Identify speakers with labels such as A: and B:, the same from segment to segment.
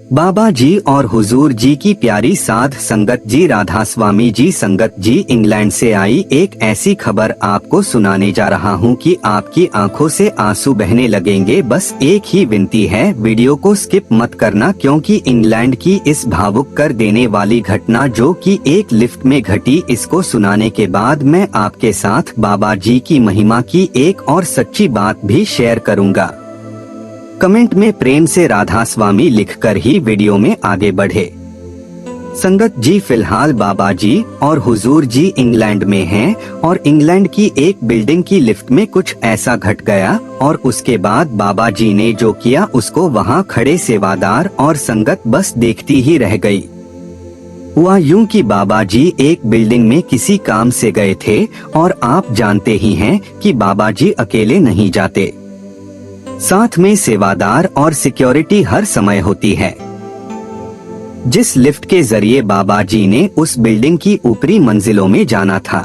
A: बाबा जी और हुजूर जी की प्यारी साध संगत जी, राधा स्वामी जी संगत जी, इंग्लैंड से आई एक ऐसी खबर आपको सुनाने जा रहा हूँ कि आपकी आंखों से आंसू बहने लगेंगे। बस एक ही विनती है, वीडियो को स्किप मत करना, क्योंकि इंग्लैंड की इस भावुक कर देने वाली घटना जो कि एक लिफ्ट में घटी, इसको सुनाने के बाद मैं आपके साथ बाबा जी की महिमा की एक और सच्ची बात भी शेयर करूँगा। कमेंट में प्रेम से राधा स्वामी लिखकर ही वीडियो में आगे बढ़े। संगत जी, फिलहाल बाबा जी और हुजूर जी इंग्लैंड में हैं और इंग्लैंड की एक बिल्डिंग की लिफ्ट में कुछ ऐसा घट गया और उसके बाद बाबा जी ने जो किया उसको वहां खड़े सेवादार और संगत बस देखती ही रह गई। हुआ यूं कि बाबा जी एक बिल्डिंग में किसी काम से गए थे और आप जानते ही हैं कि बाबा जी अकेले नहीं जाते, साथ में सेवादार और सिक्योरिटी हर समय होती है। जिस लिफ्ट के जरिए बाबा जी ने उस बिल्डिंग की ऊपरी मंजिलों में जाना था,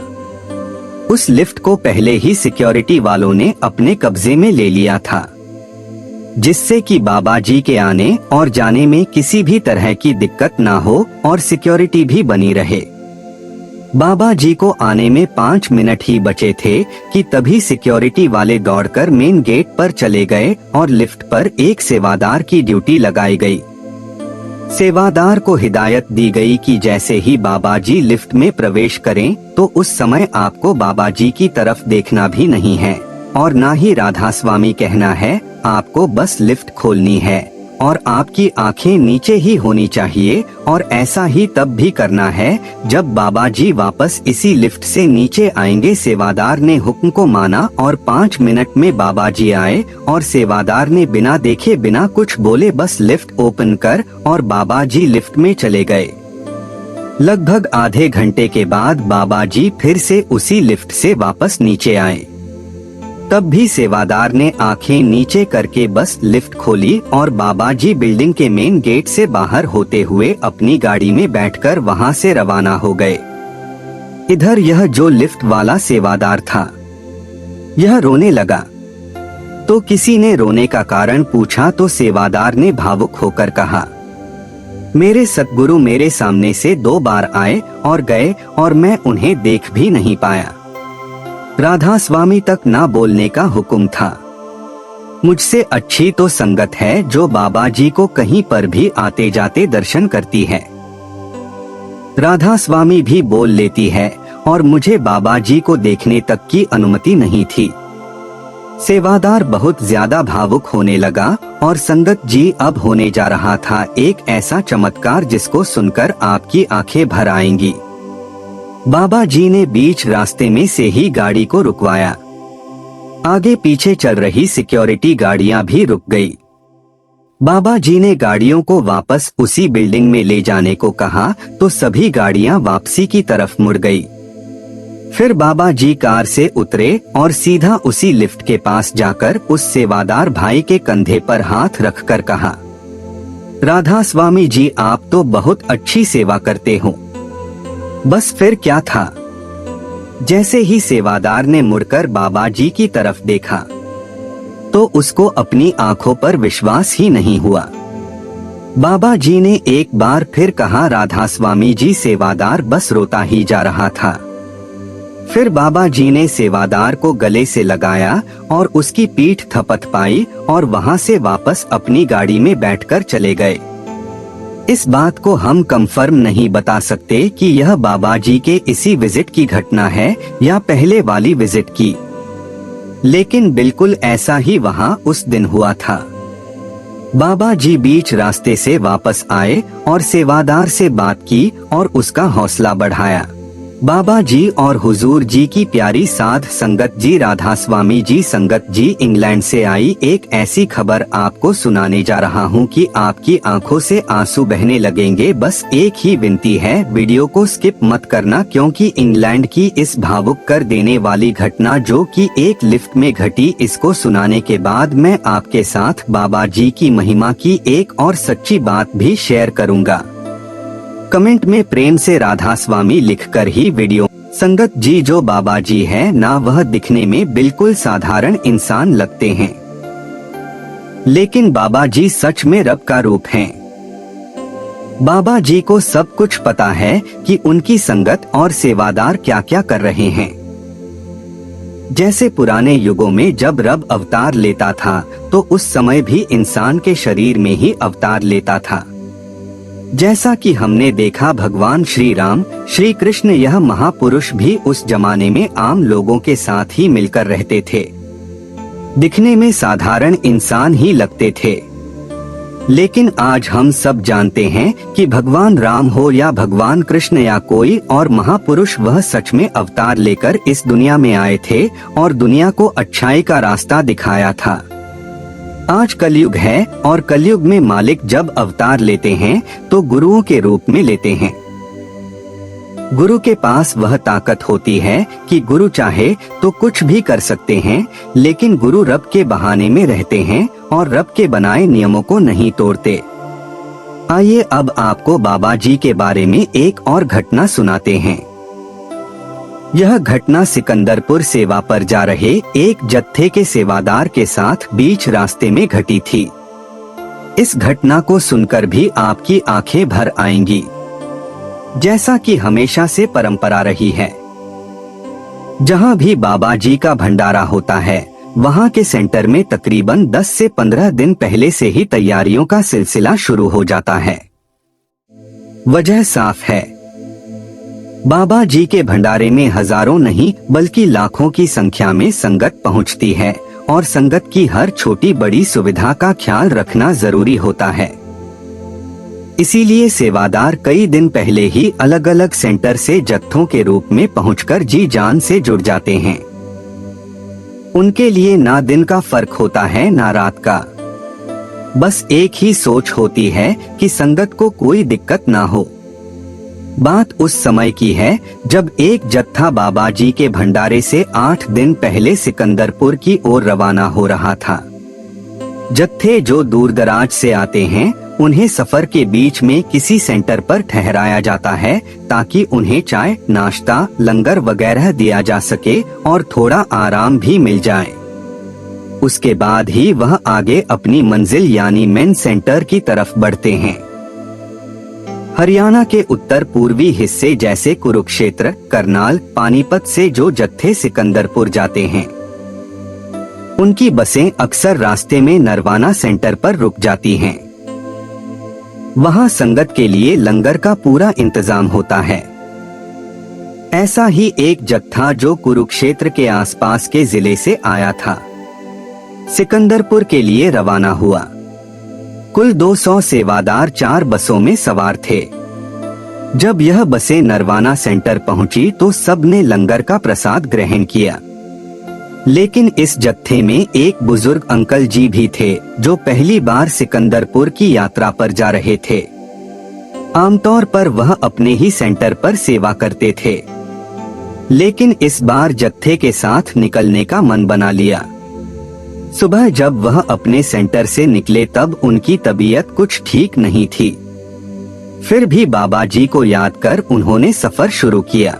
A: उस लिफ्ट को पहले ही सिक्योरिटी वालों ने अपने कब्जे में ले लिया था, जिससे कि बाबा जी के आने और जाने में किसी भी तरह की दिक्कत ना हो और सिक्योरिटी भी बनी रहे। बाबा जी को आने में 5 मिनट ही बचे थे कि तभी सिक्योरिटी वाले दौड़कर मेन गेट पर चले गए और लिफ्ट पर एक सेवादार की ड्यूटी लगाई गई। सेवादार को हिदायत दी गई कि जैसे ही बाबा जी लिफ्ट में प्रवेश करें तो उस समय आपको बाबा जी की तरफ देखना भी नहीं है और ना ही राधा स्वामी कहना है, आपको बस लिफ्ट खोलनी है और आपकी आंखें नीचे ही होनी चाहिए। और ऐसा ही तब भी करना है जब बाबा जी वापस इसी लिफ्ट से नीचे आएंगे। सेवादार ने हुक्म को माना और 5 मिनट में बाबा जी आए और सेवादार ने बिना देखे बिना कुछ बोले बस लिफ्ट ओपन कर और बाबा जी लिफ्ट में चले गए। लगभग आधे घंटे के बाद बाबा जी फिर से उसी लिफ्ट से वापस नीचे आए। तब भी सेवादार ने आंखें नीचे करके बस लिफ्ट खोली और बाबा जी बिल्डिंग के मेन गेट से बाहर होते हुए अपनी गाड़ी में बैठकर वहां से रवाना हो गए। इधर यह जो लिफ्ट वाला सेवादार था, यह रोने लगा। तो किसी ने रोने का कारण पूछा तो सेवादार ने भावुक होकर कहा, मेरे सतगुरु मेरे सामने से 2 बार आए और गए और मैं उन्हें देख भी नहीं पाया। राधा स्वामी तक ना बोलने का हुक्म था। मुझसे अच्छी तो संगत है जो बाबा जी को कहीं पर भी आते जाते दर्शन करती है। राधा स्वामी भी बोल लेती है और मुझे बाबा जी को देखने तक की अनुमति नहीं थी। सेवादार बहुत ज्यादा भावुक होने लगा और संगत जी, अब होने जा रहा था एक ऐसा चमत्कार जिसको सुनकर आपकी आंखें भर आएंगी। बाबा जी ने बीच रास्ते में से ही गाड़ी को रुकवाया। आगे पीछे चल रही सिक्योरिटी गाड़ियां भी रुक गई। बाबा जी ने गाड़ियों को वापस उसी बिल्डिंग में ले जाने को कहा तो सभी गाड़ियां वापसी की तरफ मुड़ गई। फिर बाबा जी कार से उतरे और सीधा उसी लिफ्ट के पास जाकर उस सेवादार भाई के कंधे पर हाथ रखकर कहा, राधा स्वामी जी, आप तो बहुत अच्छी सेवा करते हो। बस फिर क्या था, जैसे ही सेवादार ने मुड़कर बाबा जी की तरफ देखा तो उसको अपनी आंखों पर विश्वास ही नहीं हुआ। बाबा जी ने एक बार फिर कहा, राधा स्वामी जी। सेवादार बस रोता ही जा रहा था। फिर बाबा जी ने सेवादार को गले से लगाया और उसकी पीठ थपथपाई और वहां से वापस अपनी गाड़ी में बैठकर चले गए। इस बात को हम कंफर्म नहीं बता सकते कि यह बाबा जी के इसी विजिट की घटना है या पहले वाली विजिट की, लेकिन बिल्कुल ऐसा ही वहां उस दिन हुआ था। बाबा जी बीच रास्ते से वापस आए और सेवादार से बात की और उसका हौसला बढ़ाया। बाबा जी और हुजूर जी की प्यारी साध संगत जी, राधा स्वामी जी संगत जी, इंग्लैंड से आई एक ऐसी खबर आपको सुनाने जा रहा हूं कि आपकी आंखों से आंसू बहने लगेंगे। बस एक ही विनती है, वीडियो को स्किप मत करना, क्योंकि इंग्लैंड की इस भावुक कर देने वाली घटना जो कि एक लिफ्ट में घटी, इसको सुनाने के बाद मैं आपके साथ बाबा जी की महिमा की एक और सच्ची बात भी शेयर करूंगा। कमेंट में प्रेम से राधा स्वामी लिखकर ही वीडियो। संगत जी, जो बाबा जी है ना, वह दिखने में बिल्कुल साधारण इंसान लगते हैं, लेकिन बाबा जी सच में रब का रूप हैं। बाबा जी को सब कुछ पता है कि उनकी संगत और सेवादार क्या क्या कर रहे हैं। जैसे पुराने युगों में जब रब अवतार लेता था तो उस समय भी इंसान के शरीर में ही अवतार लेता था। जैसा कि हमने देखा भगवान श्री राम, श्री कृष्ण, यह महापुरुष भी उस जमाने में आम लोगों के साथ ही मिलकर रहते थे। दिखने में साधारण इंसान ही लगते थे, लेकिन आज हम सब जानते हैं कि भगवान राम हो या भगवान कृष्ण या कोई और महापुरुष, वह सच में अवतार लेकर इस दुनिया में आए थे और दुनिया को अच्छाई का रास्ता दिखाया था। आज कलयुग है और कलयुग में मालिक जब अवतार लेते हैं तो गुरुओं के रूप में लेते हैं। गुरु के पास वह ताकत होती है कि गुरु चाहे तो कुछ भी कर सकते हैं, लेकिन गुरु रब के बहाने में रहते हैं और रब के बनाए नियमों को नहीं तोड़ते। आइए अब आपको बाबा जी के बारे में एक और घटना सुनाते हैं। यह घटना सिकंदरपुर सेवा पर जा रहे एक जत्थे के सेवादार के साथ बीच रास्ते में घटी थी। इस घटना को सुनकर भी आपकी आंखें भर आएंगी। जैसा कि हमेशा से परंपरा रही है, जहां भी बाबा जी का भंडारा होता है वहां के सेंटर में तकरीबन 10 से 15 दिन पहले से ही तैयारियों का सिलसिला शुरू हो जाता है। वजह साफ है, बाबा जी के भंडारे में हजारों नहीं बल्कि लाखों की संख्या में संगत पहुंचती है और संगत की हर छोटी बड़ी सुविधा का ख्याल रखना जरूरी होता है। इसीलिए सेवादार कई दिन पहले ही अलग अलग सेंटर से जत्थों के रूप में पहुंचकर जी जान से जुड़ जाते हैं। उनके लिए ना दिन का फर्क होता है ना रात का, बस एक ही सोच होती है कि संगत को कोई दिक्कत ना हो। बात उस समय की है जब एक जत्था बाबा जी के भंडारे से 8 दिन पहले सिकंदरपुर की ओर रवाना हो रहा था। जत्थे जो दूर दराज से आते हैं उन्हें सफर के बीच में किसी सेंटर पर ठहराया जाता है ताकि उन्हें चाय, नाश्ता, लंगर वगैरह दिया जा सके और थोड़ा आराम भी मिल जाए। उसके बाद ही वह आगे अपनी मंजिल यानी मेन सेंटर की तरफ बढ़ते हैं। हरियाणा के उत्तर पूर्वी हिस्से जैसे कुरुक्षेत्र, करनाल, पानीपत से जो जत्थे सिकंदरपुर जाते हैं उनकी बसें अक्सर रास्ते में नरवाना सेंटर पर रुक जाती हैं। वहां संगत के लिए लंगर का पूरा इंतजाम होता है। ऐसा ही एक जत्था जो कुरुक्षेत्र के आसपास के जिले से आया था सिकंदरपुर के लिए रवाना हुआ। कुल 200 सेवादार 4 बसों में सवार थे। जब यह बसें नरवाना सेंटर पहुंची तो सबने लंगर का प्रसाद ग्रहण किया, लेकिन इस जत्थे में एक बुजुर्ग अंकल जी भी थे जो पहली बार सिकंदरपुर की यात्रा पर जा रहे थे। आमतौर पर वह अपने ही सेंटर पर सेवा करते थे, लेकिन इस बार जत्थे के साथ निकलने का मन बना लिया। सुबह जब वह अपने सेंटर से निकले तब उनकी तबीयत कुछ ठीक नहीं थी। फिर भी बाबा जी को याद कर उन्होंने सफर शुरू किया।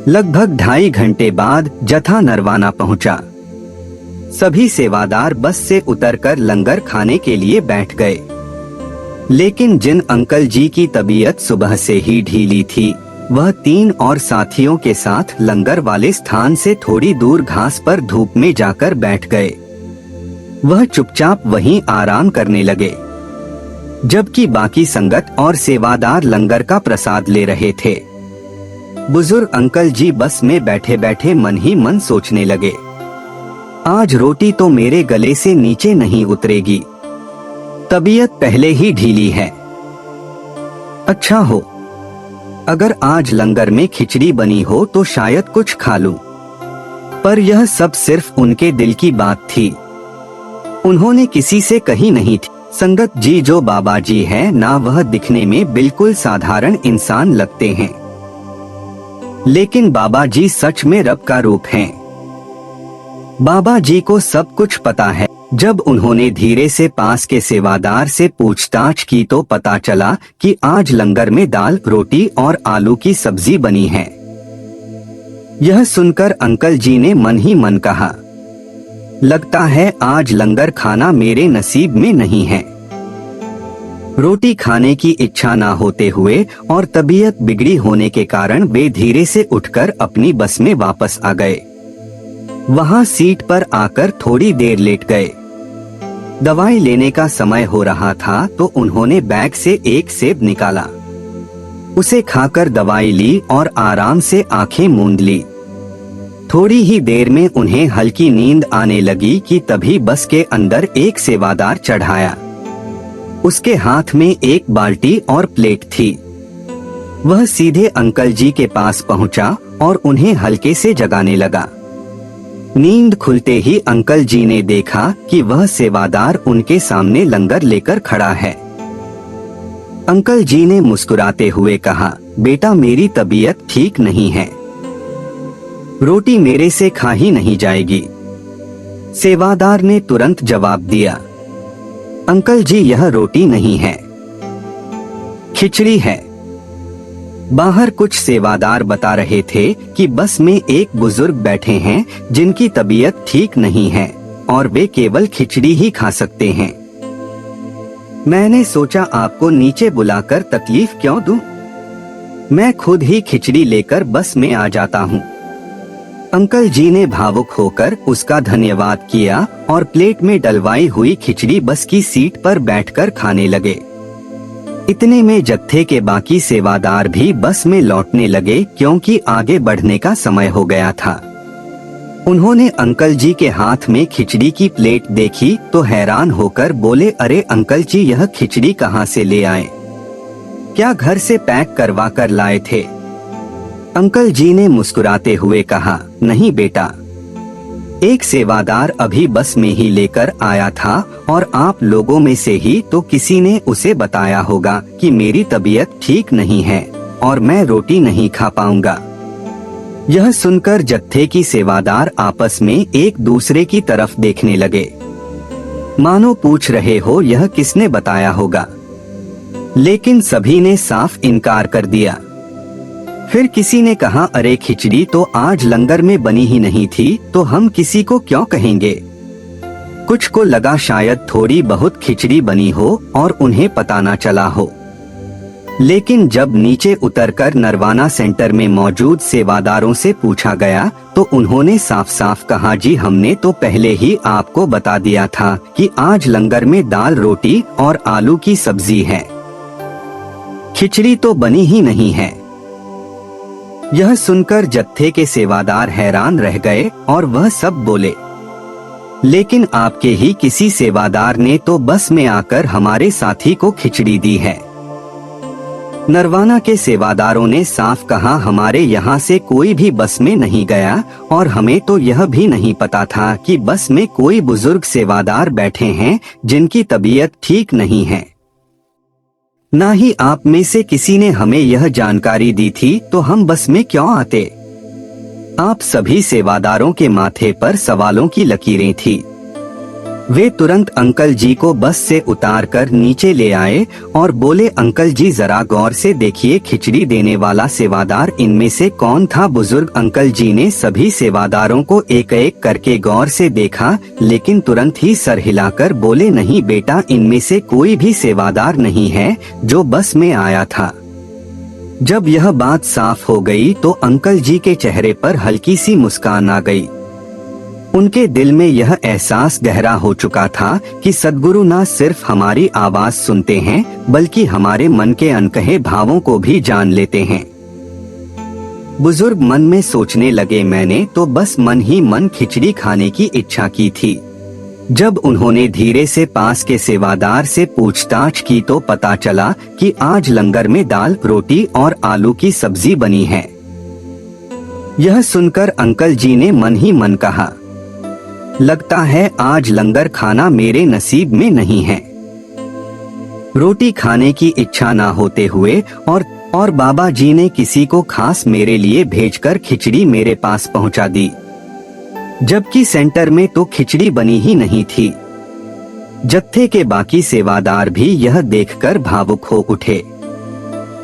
A: लगभग 2.5 घंटे बाद जत्था नरवाना पहुंचा। सभी सेवादार बस से उतरकर लंगर खाने के लिए बैठ गए, लेकिन जिन अंकल जी की तबीयत सुबह से ही ढीली थी वह 3 और साथियों के साथ लंगर वाले स्थान से थोड़ी दूर घास पर धूप में जाकर बैठ गए। वह चुपचाप वहीं आराम करने लगे, जबकि बाकी संगत और सेवादार लंगर का प्रसाद ले रहे थे। बुजुर्ग अंकल जी बस में बैठे बैठे मन ही मन सोचने लगे, आज रोटी तो मेरे गले से नीचे नहीं उतरेगी, तबीयत पहले ही ढीली है। अच्छा हो अगर आज लंगर में खिचड़ी बनी हो तो शायद कुछ खा लूं। पर यह सब सिर्फ उनके दिल की बात थी, उन्होंने किसी से कही नहीं थी। संगत जी जो बाबा जी हैं ना वह दिखने में बिल्कुल साधारण इंसान लगते हैं, लेकिन बाबा जी सच में रब का रूप हैं। बाबा जी को सब कुछ पता है। जब उन्होंने धीरे से पास के सेवादार से पूछताछ की तो पता चला कि आज लंगर में दाल, रोटी और आलू की सब्जी बनी है। यह सुनकर अंकल जी ने मन ही मन कहा, लगता है आज लंगर खाना मेरे नसीब में नहीं है। रोटी खाने की इच्छा ना होते हुए और तबीयत बिगड़ी होने के कारण वे धीरे से उठकर अपनी बस में वापस आ गए। वहां सीट पर आकर थोड़ी देर लेट गए। दवाई लेने का समय हो रहा था तो उन्होंने बैग से एक सेब निकाला, उसे खाकर दवाई ली और आराम से आंखें मूंद ली। थोड़ी ही देर में उन्हें हल्की नींद आने लगी कि तभी बस के अंदर एक सेवादार चढ़ाया। उसके हाथ में एक बाल्टी और प्लेट थी। वह सीधे अंकल जी के पास पहुंचा और उन्हें हल्के से जगाने लगा। नींद खुलते ही अंकल जी ने देखा कि वह सेवादार उनके सामने लंगर लेकर खड़ा है। अंकल जी ने मुस्कुराते हुए कहा, बेटा मेरी तबीयत ठीक नहीं है, रोटी मेरे से खा ही नहीं जाएगी। सेवादार ने तुरंत जवाब दिया, अंकल जी यह रोटी नहीं है, खिचड़ी है। बाहर कुछ सेवादार बता रहे थे कि बस में एक बुजुर्ग बैठे हैं जिनकी तबीयत ठीक नहीं है और वे केवल खिचड़ी ही खा सकते हैं। मैंने सोचा आपको नीचे बुलाकर तकलीफ क्यों दूं? मैं खुद ही खिचड़ी लेकर बस में आ जाता हूं। अंकल जी ने भावुक होकर उसका धन्यवाद किया और प्लेट में डलवाई हुई खिचड़ी बस की सीट पर बैठकर खाने लगे। इतने में जत्थे के बाकी सेवादार भी बस में लौटने लगे क्योंकि आगे बढ़ने का समय हो गया था। उन्होंने अंकल जी के हाथ में खिचड़ी की प्लेट देखी तो हैरान होकर बोले, अरे अंकल जी यह खिचड़ी कहाँ से ले आए? क्या घर से पैक करवा कर लाए थे? अंकल जी ने मुस्कुराते हुए कहा, नहीं बेटा, एक सेवादार अभी बस में ही लेकर आया था और आप लोगों में से ही तो किसी ने उसे बताया होगा कि मेरी तबीयत ठीक नहीं है और मैं रोटी नहीं खा पाऊंगा। यह सुनकर जत्थे की सेवादार आपस में एक दूसरे की तरफ देखने लगे, मानो पूछ रहे हो यह किसने बताया होगा, लेकिन सभी ने साफ इनकार कर दिया। फिर किसी ने कहा, अरे खिचड़ी तो आज लंगर में बनी ही नहीं थी तो हम किसी को क्यों कहेंगे। कुछ को लगा शायद थोड़ी बहुत खिचड़ी बनी हो और उन्हें पता ना चला हो, लेकिन जब नीचे उतरकर नरवाना सेंटर में मौजूद सेवादारों से पूछा गया तो उन्होंने साफ साफ कहा, जी हमने तो पहले ही आपको बता दिया था कि आज लंगर में दाल रोटी और आलू की सब्जी है, खिचड़ी तो बनी ही नहीं है। यह सुनकर जत्थे के सेवादार हैरान रह गए और वह सब बोले, लेकिन आपके ही किसी सेवादार ने तो बस में आकर हमारे साथी को खिचड़ी दी है। नरवाना के सेवादारों ने साफ कहा, हमारे यहाँ से कोई भी बस में नहीं गया और हमें तो यह भी नहीं पता था कि बस में कोई बुजुर्ग सेवादार बैठे हैं जिनकी तबीयत ठीक नहीं है। ना ही आप में से किसी ने हमें यह जानकारी दी थी तो हम बस में क्यों आते। आप सभी सेवादारों के माथे पर सवालों की लकीरें थी। वे तुरंत अंकल जी को बस से उतारकर नीचे ले आए और बोले, अंकल जी जरा गौर से देखिए खिचड़ी देने वाला सेवादार इनमें से कौन था। बुजुर्ग अंकल जी ने सभी सेवादारों को एक एक करके गौर से देखा, लेकिन तुरंत ही सर हिलाकर बोले, नहीं बेटा, इनमें से कोई भी सेवादार नहीं है जो बस में आया था। जब यह बात साफ हो गई तो अंकल जी के चेहरे पर हल्की सी मुस्कान आ गई। उनके दिल में यह एहसास गहरा हो चुका था कि सद्गुरु न सिर्फ हमारी आवाज सुनते हैं बल्कि हमारे मन के अनकहे भावों को भी जान लेते हैं। बुजुर्ग मन में सोचने लगे, मैंने तो बस मन ही मन खिचड़ी खाने की इच्छा की थी। जब उन्होंने धीरे से पास के सेवादार से पूछताछ की तो पता चला कि आज लंगर में दाल रोटी और आलू की सब्जी बनी है। यह सुनकर अंकल जी ने मन ही मन कहा, लगता है आज लंगर खाना मेरे नसीब में नहीं है। रोटी खाने की इच्छा ना होते हुए और बाबा जी ने किसी को खास मेरे लिए भेजकर खिचड़ी मेरे पास पहुंचा दी, जबकि सेंटर में तो खिचड़ी बनी ही नहीं थी। जत्थे के बाकी सेवादार भी यह देखकर भावुक हो उठे।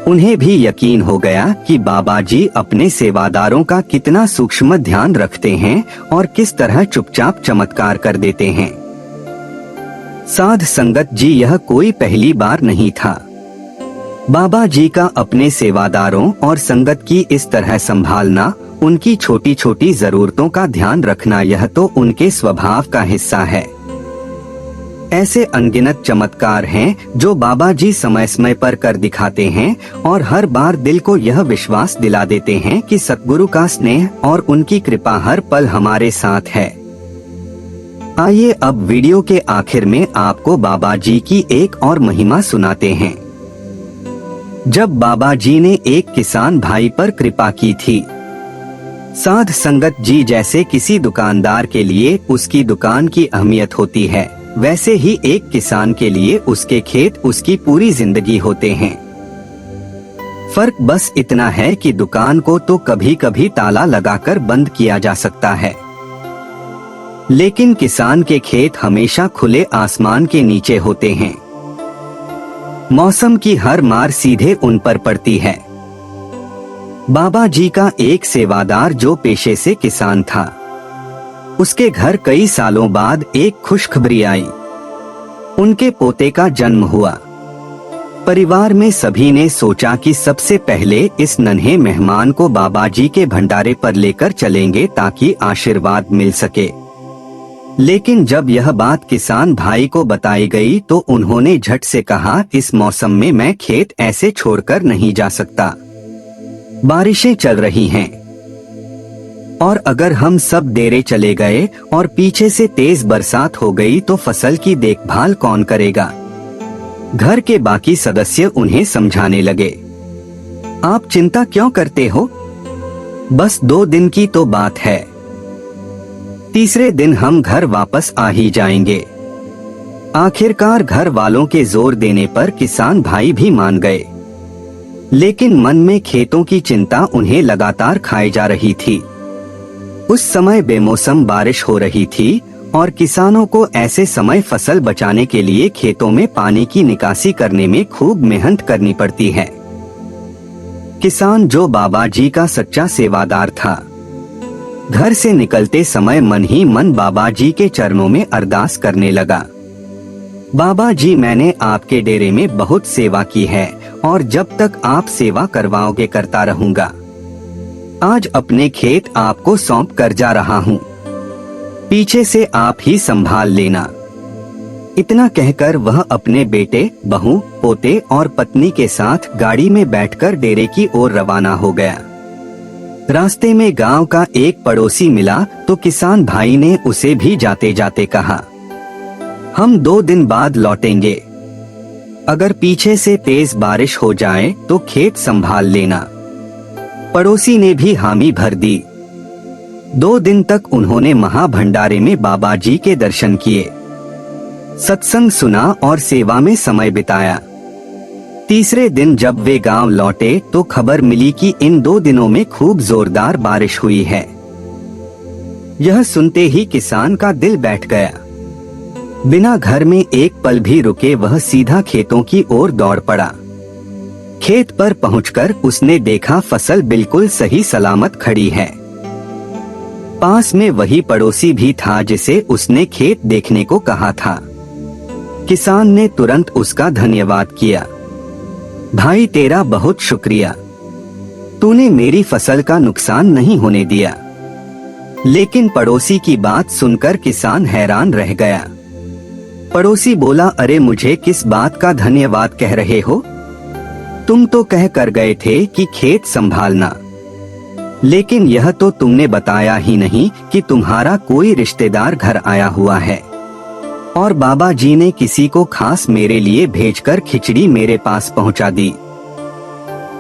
A: उन्हें भी यकीन हो गया कि बाबा जी अपने सेवादारों का कितना सूक्ष्म ध्यान रखते हैं और किस तरह चुपचाप चमत्कार कर देते हैं। साध संगत जी, यह कोई पहली बार नहीं था। बाबा जी का अपने सेवादारों और संगत की इस तरह संभालना, उनकी छोटी छोटी जरूरतों का ध्यान रखना, यह तो उनके स्वभाव का हिस्सा है। ऐसे अनगिनत चमत्कार हैं जो बाबा जी समय समय पर कर दिखाते हैं और हर बार दिल को यह विश्वास दिला देते हैं कि सतगुरु का स्नेह और उनकी कृपा हर पल हमारे साथ है। आइए अब वीडियो के आखिर में आपको बाबा जी की एक और महिमा सुनाते हैं। जब बाबा जी ने एक किसान भाई पर कृपा की थी। साध संगत जी, जैसे किसी दुकानदार के लिए उसकी दुकान की अहमियत होती है, वैसे ही एक किसान के लिए उसके खेत उसकी पूरी जिंदगी होते हैं। फर्क बस इतना है कि दुकान को तो कभी कभी ताला लगाकर बंद किया जा सकता है, लेकिन किसान के खेत हमेशा खुले आसमान के नीचे होते हैं। मौसम की हर मार सीधे उन पर पड़ती है। बाबा जी का एक सेवादार जो पेशे से किसान था, उसके घर कई सालों बाद एक खुशखबरी आई। उनके पोते का जन्म हुआ। परिवार में सभी ने सोचा कि सबसे पहले इस नन्हे मेहमान को बाबा जी के भंडारे पर लेकर चलेंगे ताकि आशीर्वाद मिल सके। लेकिन जब यह बात किसान भाई को बताई गई तो उन्होंने झट से कहा, इस मौसम में मैं खेत ऐसे छोड़कर नहीं जा सकता। बारिशें चल रही हैं और अगर हम सब देरे चले गए और पीछे से तेज बरसात हो गई तो फसल की देखभाल कौन करेगा। घर के बाकी सदस्य उन्हें समझाने लगे, आप चिंता क्यों करते हो, बस 2 दिन की तो बात है, तीसरे दिन हम घर वापस आ ही जाएंगे। आखिरकार घर वालों के जोर देने पर किसान भाई भी मान गए, लेकिन मन में खेतों की चिंता उन्हें लगातार खाए जा रही थी। उस समय बेमौसम बारिश हो रही थी और किसानों को ऐसे समय फसल बचाने के लिए खेतों में पानी की निकासी करने में खूब मेहनत करनी पड़ती है। किसान जो बाबा जी का सच्चा सेवादार था, घर से निकलते समय मन ही मन बाबा जी के चरणों में अरदास करने लगा, बाबा जी, मैंने आपके डेरे में बहुत सेवा की है और जब तक आप सेवा करवाओगे करता रहूंगा। आज अपने खेत आपको सौंप कर जा रहा हूँ, पीछे से आप ही संभाल लेना। इतना कहकर वह अपने बेटे, बहू, पोते और पत्नी के साथ गाड़ी में बैठकर डेरे की ओर रवाना हो गया। रास्ते में गांव का एक पड़ोसी मिला तो किसान भाई ने उसे भी जाते जाते कहा, हम 2 दिन बाद लौटेंगे, अगर पीछे से तेज बारिश हो जाए तो खेत संभाल लेना। पड़ोसी ने भी हामी भर दी। 2 दिन तक उन्होंने महाभंडारे में बाबा जी के दर्शन किए, सत्संग सुना और सेवा में समय बिताया। तीसरे दिन जब वे गांव लौटे तो खबर मिली कि इन 2 दिनों में खूब जोरदार बारिश हुई है। यह सुनते ही किसान का दिल बैठ गया। बिना घर में एक पल भी रुके वह सीधा खेतों की ओर दौड़ पड़ा। खेत पर पहुंचकर उसने देखा फसल बिल्कुल सही सलामत खड़ी है। पास में वही पड़ोसी भी था जिसे उसने खेत देखने को कहा था। किसान ने तुरंत उसका धन्यवाद किया, भाई तेरा बहुत शुक्रिया, तूने मेरी फसल का नुकसान नहीं होने दिया। लेकिन पड़ोसी की बात सुनकर किसान हैरान रह गया। पड़ोसी बोला, अरे मुझे किस बात का धन्यवाद कह रहे हो, तुम तो कह कर गए थे कि खेत संभालना, लेकिन यह तो तुमने बताया ही नहीं कि तुम्हारा कोई रिश्तेदार घर आया हुआ है और बाबा जी ने किसी को खास मेरे लिए भेजकर खिचड़ी मेरे पास पहुंचा दी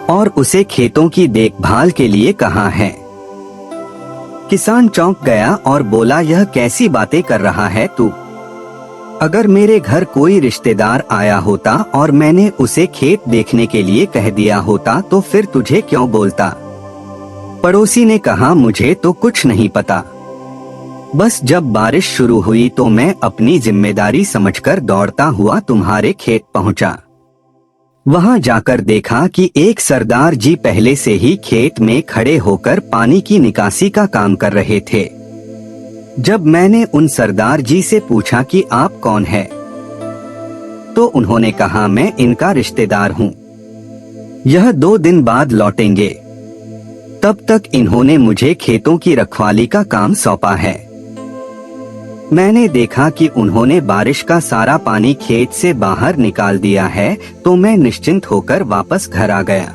A: और उसे खेतों की देखभाल के लिए कहा है। किसान चौंक गया और बोला, यह कैसी बातें कर रहा है तू? अगर मेरे घर कोई रिश्तेदार आया होता और मैंने उसे खेत देखने के लिए कह दिया होता तो फिर तुझे क्यों बोलता? पड़ोसी ने कहा, मुझे तो कुछ नहीं पता, बस जब बारिश शुरू हुई तो मैं अपनी जिम्मेदारी समझकर दौड़ता हुआ तुम्हारे खेत पहुंचा। वहां जाकर देखा कि एक सरदार जी पहले से ही खेत में खड़े होकर पानी की निकासी का काम कर रहे थे। जब मैंने उन सरदार जी से पूछा कि आप कौन है, तो उन्होंने कहा मैं इनका रिश्तेदार हूँ, यह 2 दिन बाद लौटेंगे। तब तक इन्होंने मुझे खेतों की रखवाली का काम सौंपा है। मैंने देखा कि उन्होंने बारिश का सारा पानी खेत से बाहर निकाल दिया है, तो मैं निश्चिंत होकर वापस घर आ गया।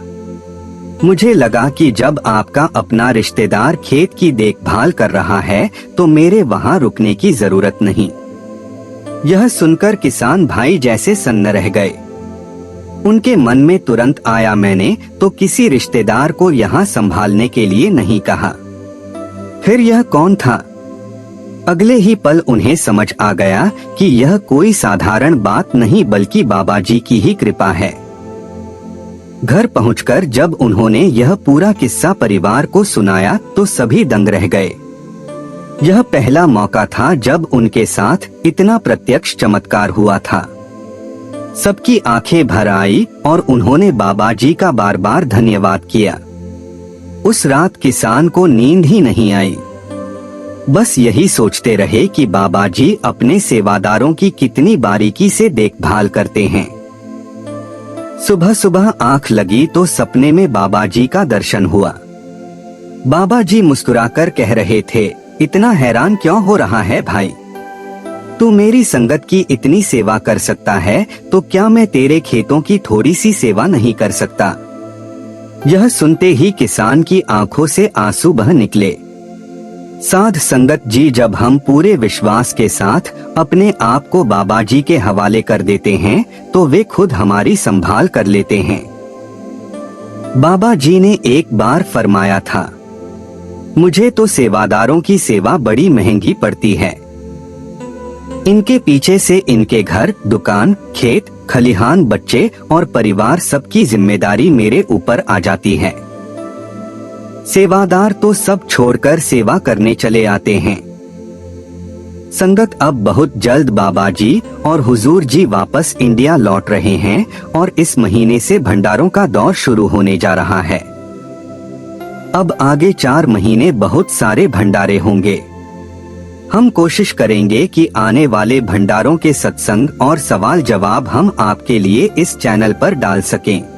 A: मुझे लगा कि जब आपका अपना रिश्तेदार खेत की देखभाल कर रहा है तो मेरे वहां रुकने की जरूरत नहीं। यह सुनकर किसान भाई जैसे सन्न रह गए। उनके मन में तुरंत आया, मैंने तो किसी रिश्तेदार को यहाँ संभालने के लिए नहीं कहा। फिर यह कौन था? अगले ही पल उन्हें समझ आ गया कि यह कोई साधारण बात नहीं बल्कि बाबा जी की ही कृपा है। घर पहुंचकर जब उन्होंने यह पूरा किस्सा परिवार को सुनाया तो सभी दंग रह गए। यह पहला मौका था जब उनके साथ इतना प्रत्यक्ष चमत्कार हुआ था। सबकी आंखें भर आई और उन्होंने बाबा जी का बार बार धन्यवाद किया। उस रात किसान को नींद ही नहीं आई। बस यही सोचते रहे कि बाबा जी अपने सेवादारों की कितनी बारीकी से देखभाल करते हैं। सुबह सुबह आंख लगी तो सपने में बाबा जी का दर्शन हुआ। बाबा जी मुस्कुराकर कह रहे थे, इतना हैरान क्यों हो रहा है भाई? तू मेरी संगत की इतनी सेवा कर सकता है तो क्या मैं तेरे खेतों की थोड़ी सी सेवा नहीं कर सकता? यह सुनते ही किसान की आंखों से आंसू बह निकले। साध संगत जी, जब हम पूरे विश्वास के साथ अपने आप को बाबा जी के हवाले कर देते हैं तो वे खुद हमारी संभाल कर लेते हैं। बाबा जी ने एक बार फरमाया था, मुझे तो सेवादारों की सेवा बड़ी महंगी पड़ती है। इनके पीछे से इनके घर, दुकान, खेत, खलिहान, बच्चे और परिवार सबकी जिम्मेदारी मेरे ऊपर आ जाती है। सेवादार तो सब छोड़कर सेवा करने चले आते हैं। संगत, अब बहुत जल्द बाबा जी और हुजूर जी वापस इंडिया लौट रहे हैं और इस महीने से भंडारों का दौर शुरू होने जा रहा है। अब आगे 4 महीने बहुत सारे भंडारे होंगे। हम कोशिश करेंगे कि आने वाले भंडारों के सत्संग और सवाल जवाब हम आपके लिए इस चैनल पर डाल सकें।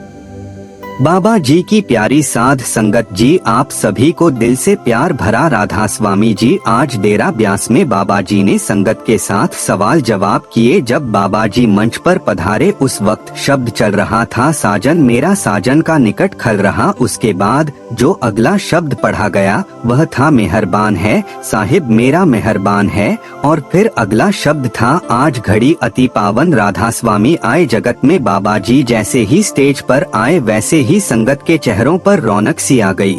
A: बाबा जी की प्यारी साध संगत जी, आप सभी को दिल से प्यार भरा राधा स्वामी जी। आज डेरा ब्यास में बाबा जी ने संगत के साथ सवाल जवाब किए। जब बाबा जी मंच पर पधारे उस वक्त शब्द चल रहा था, साजन मेरा साजन का निकट खल रहा। उसके बाद जो अगला शब्द पढ़ा गया वह था मेहरबान है साहिब मेरा मेहरबान है। और फिर अगला शब्द था आज घड़ी अति पावन। राधा स्वामी आए जगत में। बाबा जी जैसे ही स्टेज पर आए वैसे ही संगत के चेहरों पर रौनक सी आ गई।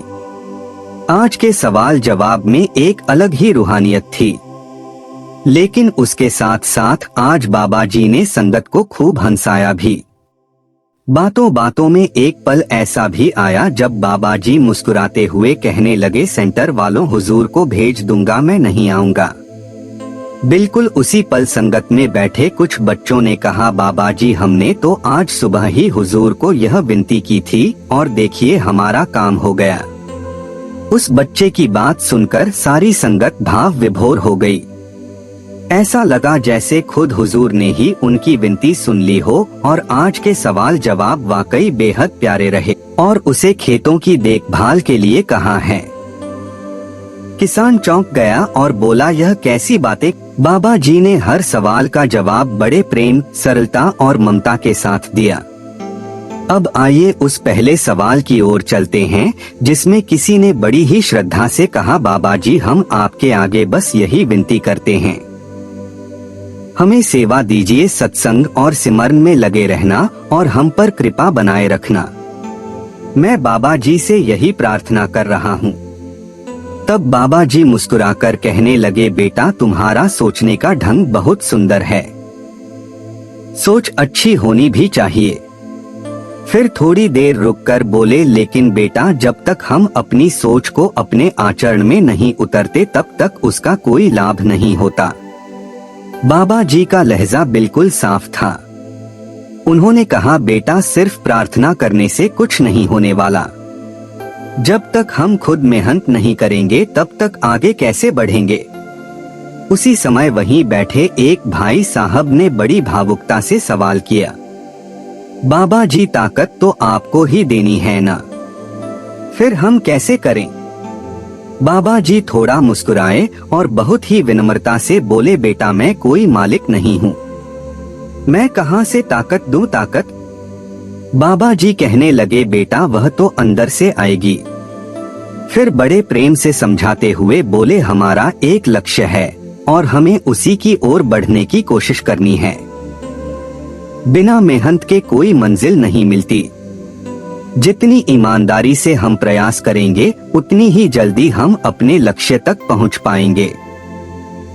A: आज के सवाल जवाब में एक अलग ही रूहानियत थी, लेकिन उसके साथ साथ आज बाबा जी ने संगत को खूब हंसाया भी। बातों बातों में एक पल ऐसा भी आया जब बाबा जी मुस्कुराते हुए कहने लगे, सेंटर वालों हुजूर को भेज दूंगा, मैं नहीं आऊंगा। बिल्कुल उसी पल संगत में बैठे कुछ बच्चों ने कहा, बाबा जी हमने तो आज सुबह ही हुजूर को यह विनती की थी और देखिए हमारा काम हो गया। उस बच्चे की बात सुनकर सारी संगत भाव विभोर हो गई। ऐसा लगा जैसे खुद हुजूर ने ही उनकी विनती सुन ली हो और आज के सवाल जवाब वाकई बेहद प्यारे रहे और उसे खेतों की देखभाल के लिए कहा है। किसान चौंक गया और बोला, यह कैसी बातें? बाबा जी ने हर सवाल का जवाब बड़े प्रेम, सरलता और ममता के साथ दिया। अब आइए उस पहले सवाल की ओर चलते हैं जिसमें किसी ने बड़ी ही श्रद्धा से कहा, बाबा जी हम आपके आगे बस यही विनती करते हैं, हमें सेवा दीजिए, सत्संग और सिमरन में लगे रहना और हम पर कृपा बनाए रखना। मैं बाबा जी से यही प्रार्थना कर रहा हूँ। तब बाबा जी मुस्कुराकर कहने लगे, बेटा तुम्हारा सोचने का ढंग बहुत सुंदर है, सोच अच्छी होनी भी चाहिए। फिर थोड़ी देर रुककर बोले, लेकिन बेटा जब तक हम अपनी सोच को अपने आचरण में नहीं उतरते तब तक उसका कोई लाभ नहीं होता। बाबा जी का लहजा बिल्कुल साफ था। उन्होंने कहा, बेटा सिर्फ प्रार्थना करने से कुछ नहीं होने वाला। जब तक हम खुद मेहनत नहीं करेंगे तब तक आगे कैसे बढ़ेंगे? उसी समय वहीं बैठे एक भाई साहब ने बड़ी भावुकता से सवाल किया, बाबा जी ताकत तो आपको ही देनी है ना, फिर हम कैसे करें? बाबा जी थोड़ा मुस्कुराए और बहुत ही विनम्रता से बोले, बेटा मैं कोई मालिक नहीं हूँ, मैं कहाँ से ताकत दूं ताकत? बाबा जी कहने लगे, बेटा वह तो अंदर से आएगी। फिर बड़े प्रेम से समझाते हुए बोले, हमारा एक लक्ष्य है और हमें उसी की ओर बढ़ने की कोशिश करनी है। बिना मेहनत के कोई मंजिल नहीं मिलती। जितनी ईमानदारी से हम प्रयास करेंगे उतनी ही जल्दी हम अपने लक्ष्य तक पहुंच पाएंगे।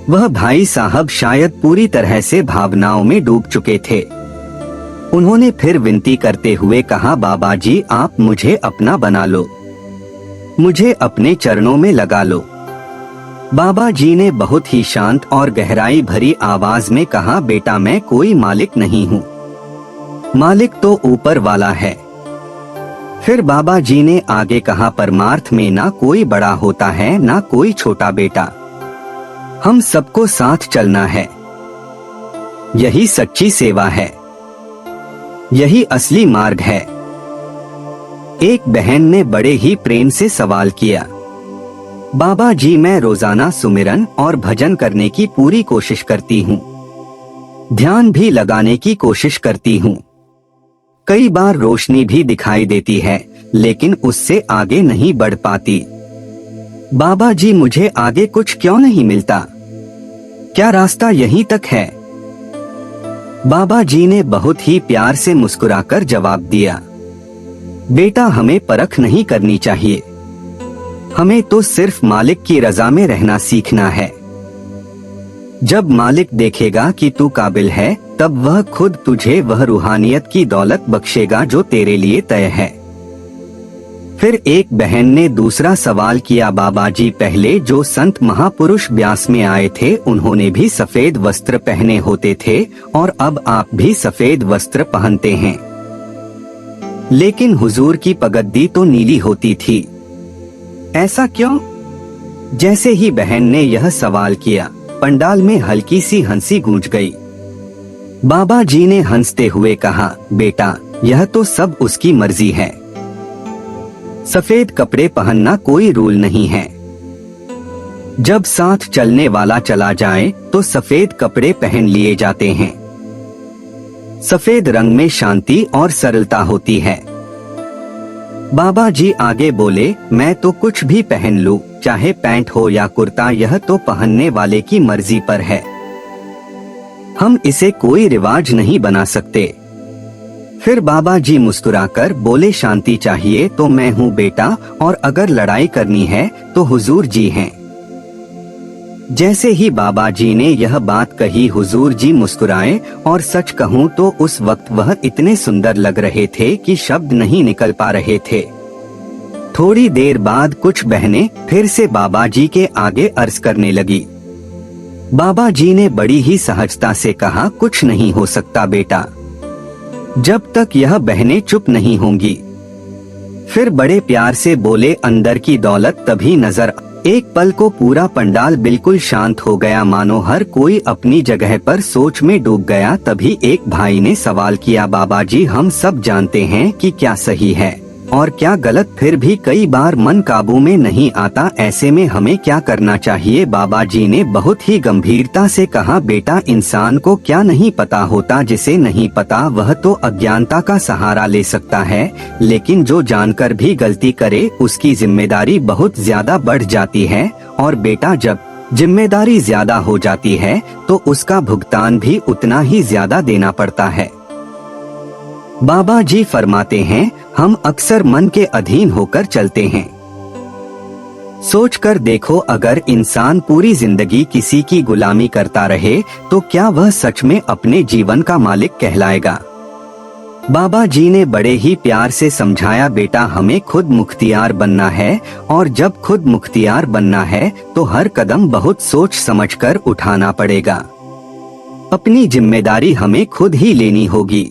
A: वह भाई साहब शायद पूरी तरह से भावनाओं में डूब चुके थे। उन्होंने फिर विनती करते हुए कहा, बाबा जी आप मुझे अपना बना लो, मुझे अपने चरणों में लगा लो। बाबा जी ने बहुत ही शांत और गहराई भरी आवाज में कहा, बेटा मैं कोई मालिक नहीं हूँ, मालिक तो ऊपर वाला है। फिर बाबा जी ने आगे कहा, परमार्थ में ना कोई बड़ा होता है ना कोई छोटा बेटा, हम सबको साथ चलना है। यही सच्ची सेवा है, यही असली मार्ग है। एक बहन ने बड़े ही प्रेम से सवाल किया, बाबा जी मैं रोजाना सुमिरन और भजन करने की पूरी कोशिश करती हूँ, ध्यान भी लगाने की कोशिश करती हूँ, कई बार रोशनी भी दिखाई देती है लेकिन उससे आगे नहीं बढ़ पाती। बाबा जी मुझे आगे कुछ क्यों नहीं मिलता, क्या रास्ता यहीं तक है? बाबा जी ने बहुत ही प्यार से मुस्कुराकर जवाब दिया, बेटा हमें परख नहीं करनी चाहिए, हमें तो सिर्फ मालिक की रजा में रहना सीखना है। जब मालिक देखेगा कि तू काबिल है तब वह खुद तुझे वह रूहानियत की दौलत बख्शेगा जो तेरे लिए तय है। फिर एक बहन ने दूसरा सवाल किया, बाबा जी पहले जो संत महापुरुष ब्यास में आए थे उन्होंने भी सफेद वस्त्र पहने होते थे और अब आप भी सफेद वस्त्र पहनते हैं, लेकिन हुजूर की पगड्डी तो नीली होती थी, ऐसा क्यों? जैसे ही बहन ने यह सवाल किया पंडाल में हल्की सी हंसी गूंज गई। बाबा जी ने हंसते हुए कहा, बेटा यह तो सब उसकी मर्जी है, सफेद कपड़े पहनना कोई रूल नहीं है। जब साथ चलने वाला चला जाए तो सफेद कपड़े पहन लिए जाते हैं। सफेद रंग में शांति और सरलता होती है। बाबा जी आगे बोले, मैं तो कुछ भी पहन लूं, चाहे पैंट हो या कुर्ता, यह तो पहनने वाले की मर्जी पर है, हम इसे कोई रिवाज नहीं बना सकते। फिर बाबा जी मुस्कुराकर बोले, शांति चाहिए तो मैं हूँ बेटा, और अगर लड़ाई करनी है तो हुजूर जी हैं। जैसे ही बाबा जी ने यह बात कही हुजूर जी मुस्कुराए, और सच कहूँ तो उस वक्त वह इतने सुंदर लग रहे थे कि शब्द नहीं निकल पा रहे थे। थोड़ी देर बाद कुछ बहनें फिर से बाबा जी के आगे अर्ज करने लगी। बाबा जी ने बड़ी ही सहजता से कहा, कुछ नहीं हो सकता बेटा, जब तक यह बहनें चुप नहीं होंगी। फिर बड़े प्यार से बोले, अंदर की दौलत तभी नजर। एक पल को पूरा पंडाल बिल्कुल शांत हो गया, मानो हर कोई अपनी जगह पर सोच में डूब गया। तभी एक भाई ने सवाल किया, बाबा जी हम सब जानते हैं कि क्या सही है और क्या गलत, फिर भी कई बार मन काबू में नहीं आता, ऐसे में हमें क्या करना चाहिए? बाबा जी ने बहुत ही गंभीरता से कहा, बेटा इंसान को क्या नहीं पता होता, जिसे नहीं पता वह तो अज्ञानता का सहारा ले सकता है, लेकिन जो जानकर भी गलती करे उसकी जिम्मेदारी बहुत ज्यादा बढ़ जाती है। और बेटा जब जिम्मेदारी ज्यादा हो जाती है तो उसका भुगतान भी उतना ही ज्यादा देना पड़ता है। बाबा जी फरमाते हैं, हम अक्सर मन के अधीन होकर चलते हैं। सोच कर देखो, अगर इंसान पूरी जिंदगी किसी की गुलामी करता रहे तो क्या वह सच में अपने जीवन का मालिक कहलाएगा? बाबा जी ने बड़े ही प्यार से समझाया, बेटा हमें खुद मुख्तियार बनना है, और जब खुद मुख्तियार बनना है तो हर कदम बहुत सोच समझकर उठाना पड़ेगा। अपनी जिम्मेदारी हमें खुद ही लेनी होगी।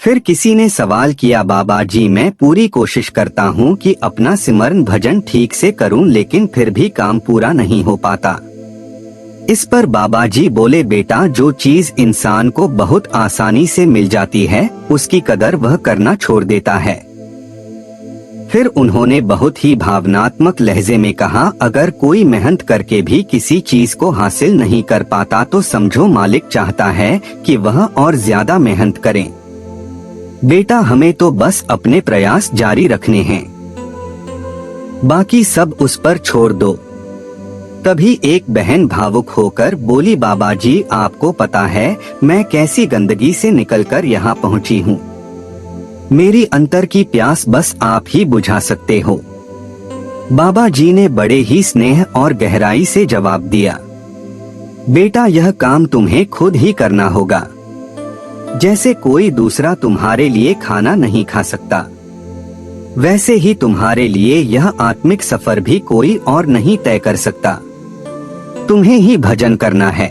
A: फिर किसी ने सवाल किया, बाबा जी मैं पूरी कोशिश करता हूँ कि अपना सिमरन भजन ठीक से करूँ, लेकिन फिर भी काम पूरा नहीं हो पाता। इस पर बाबा जी बोले, बेटा जो चीज इंसान को बहुत आसानी से मिल जाती है उसकी कदर वह करना छोड़ देता है। फिर उन्होंने बहुत ही भावनात्मक लहजे में कहा, अगर कोई मेहनत करके भी किसी चीज को हासिल नहीं कर पाता तो समझो मालिक चाहता है कि वह और ज्यादा मेहनत करें। बेटा हमें तो बस अपने प्रयास जारी रखने हैं, बाकी सब उस पर छोड़ दो। तभी एक बहन भावुक होकर बोली, बाबा जी आपको पता है मैं कैसी गंदगी से निकलकर यहाँ पहुँची हूँ। मेरी अंतर की प्यास बस आप ही बुझा सकते हो। बाबा जी ने बड़े ही स्नेह और गहराई से जवाब दिया, बेटा यह काम तुम्हें खुद ही करना होगा। जैसे कोई दूसरा तुम्हारे लिए खाना नहीं खा सकता, वैसे ही तुम्हारे लिए यह आत्मिक सफर भी कोई और नहीं तय कर सकता। तुम्हें ही भजन करना है,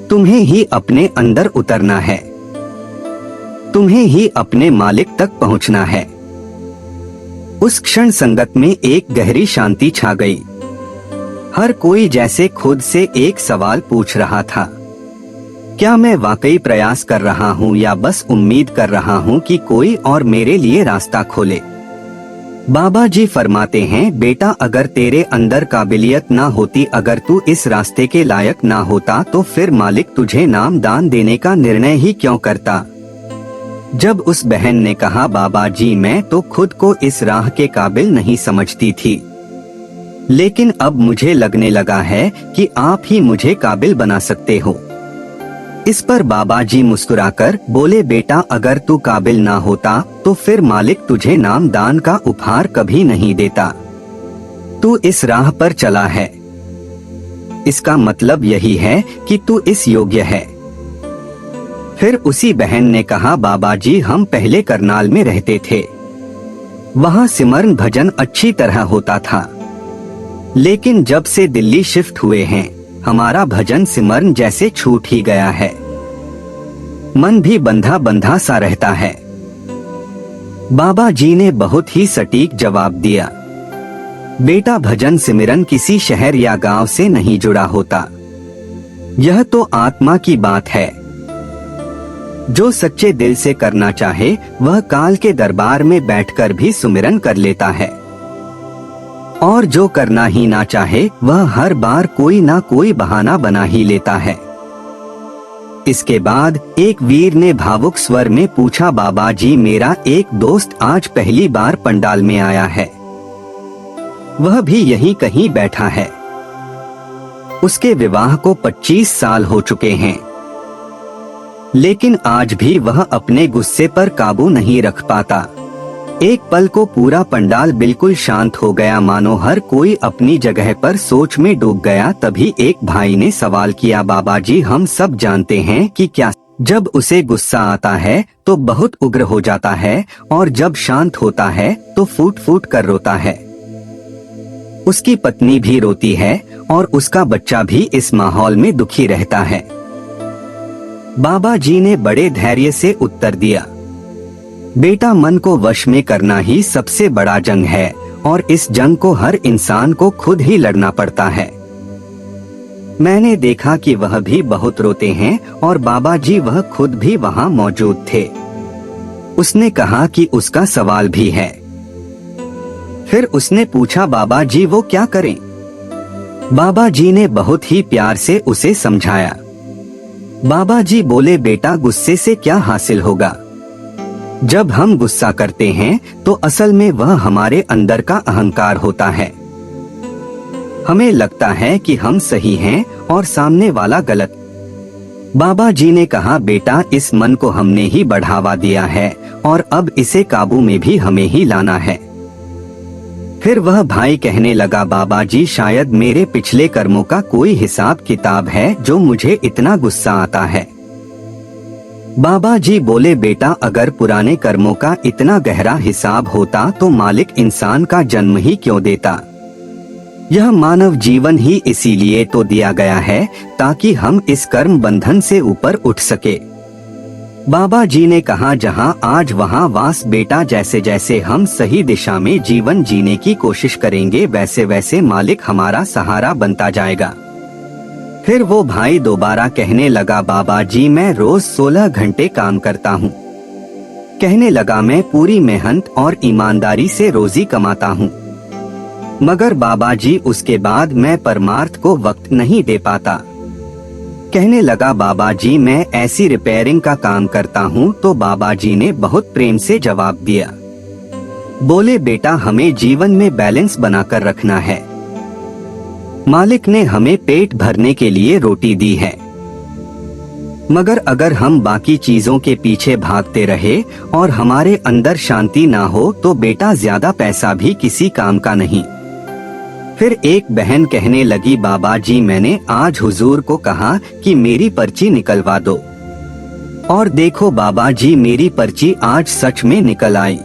A: तुम्हें ही अपने अंदर उतरना है, तुम्हें ही अपने मालिक तक पहुंचना है। उस क्षण संगत में एक गहरी शांति छा गई। हर कोई जैसे खुद से एक सवाल पूछ रहा था, क्या मैं वाकई प्रयास कर रहा हूँ या बस उम्मीद कर रहा हूँ कि कोई और मेरे लिए रास्ता खोले। बाबा जी फरमाते हैं, बेटा अगर तेरे अंदर काबिलियत ना होती, अगर तू इस रास्ते के लायक ना होता तो फिर मालिक तुझे नाम दान देने का निर्णय ही क्यों करता। जब उस बहन ने कहा, बाबा जी मैं तो खुद को इस राह के काबिल नहीं समझती थी, लेकिन अब मुझे लगने लगा है कि आप ही मुझे काबिल बना सकते हो। इस पर बाबा जी मुस्कुराकर बोले, बेटा अगर तू काबिल ना होता तो फिर मालिक तुझे नाम दान का उपहार कभी नहीं देता। तू इस राह पर चला है, इसका मतलब यही है कि तू इस योग्य है। फिर उसी बहन ने कहा, बाबा जी हम पहले करनाल में रहते थे, वहाँ सिमरन भजन अच्छी तरह होता था, लेकिन जब से दिल्ली शिफ्ट हुए हैं हमारा भजन सिमरन जैसे छूट ही गया है। मन भी बंधा बंधा सा रहता है। बाबा जी ने बहुत ही सटीक जवाब दिया, बेटा भजन सिमरन किसी शहर या गांव से नहीं जुड़ा होता, यह तो आत्मा की बात है। जो सच्चे दिल से करना चाहे वह काल के दरबार में बैठकर भी सुमिरन कर लेता है, और जो करना ही ना चाहे वह हर बार कोई ना कोई बहाना बना ही लेता है। इसके बाद एक वीर ने भावुक स्वर में पूछा, बाबा जी मेरा एक दोस्त आज पहली बार पंडाल में आया है, वह भी यहीं कहीं बैठा है। उसके विवाह को 25 साल हो चुके हैं, लेकिन आज भी वह अपने गुस्से पर काबू नहीं रख पाता। एक पल को पूरा पंडाल बिल्कुल शांत हो गया, मानो हर कोई अपनी जगह पर सोच में डूब गया। तभी एक भाई ने सवाल किया, बाबा जी हम सब जानते हैं कि क्या जब उसे गुस्सा आता है तो बहुत उग्र हो जाता है, और जब शांत होता है तो फूट फूट कर रोता है। उसकी पत्नी भी रोती है और उसका बच्चा भी इस माहौल में दुखी रहता है। बाबा जी ने बड़े धैर्य से उत्तर दिया, बेटा मन को वश में करना ही सबसे बड़ा जंग है, और इस जंग को हर इंसान को खुद ही लड़ना पड़ता है। मैंने देखा कि वह भी बहुत रोते हैं, और बाबा जी वह खुद भी वहाँ मौजूद थे। उसने कहा कि उसका सवाल भी है। फिर उसने पूछा, बाबा जी वो क्या करें? बाबा जी ने बहुत ही प्यार से उसे समझाया। बाबा जी बोले, बेटा गुस्से से क्या हासिल होगा? जब हम गुस्सा करते हैं तो असल में वह हमारे अंदर का अहंकार होता है। हमें लगता है कि हम सही हैं और सामने वाला गलत। बाबा जी ने कहा, बेटा इस मन को हमने ही बढ़ावा दिया है और अब इसे काबू में भी हमें ही लाना है। फिर वह भाई कहने लगा, बाबा जी शायद मेरे पिछले कर्मों का कोई हिसाब किताब है जो मुझे इतना गुस्सा आता है। बाबा जी बोले, बेटा अगर पुराने कर्मों का इतना गहरा हिसाब होता तो मालिक इंसान का जन्म ही क्यों देता? यह मानव जीवन ही इसीलिए तो दिया गया है ताकि हम इस कर्म बंधन से ऊपर उठ सके। बाबा जी ने कहा, जहां आज वहां वास बेटा, जैसे जैसे हम सही दिशा में जीवन जीने की कोशिश करेंगे वैसे वैसे मालिक हमारा सहारा बनता जाएगा। फिर वो भाई दोबारा कहने लगा, बाबा जी मैं रोज 16 घंटे काम करता हूँ। कहने लगा, मैं पूरी मेहनत और ईमानदारी से रोजी कमाता हूँ, मगर बाबा जी उसके बाद मैं परमार्थ को वक्त नहीं दे पाता। कहने लगा, बाबा जी मैं ऐसी रिपेयरिंग का काम करता हूँ। तो बाबा जी ने बहुत प्रेम से जवाब दिया, बोले बेटा हमें जीवन में बैलेंस बनाकर रखना है। मालिक ने हमें पेट भरने के लिए रोटी दी है, मगर अगर हम बाकी चीजों के पीछे भागते रहे और हमारे अंदर शांति ना हो तो बेटा ज्यादा पैसा भी किसी काम का नहीं। फिर एक बहन कहने लगी, बाबा जी मैंने आज हुजूर को कहा कि मेरी पर्ची निकलवा दो, और देखो बाबा जी मेरी पर्ची आज सच में निकल आई।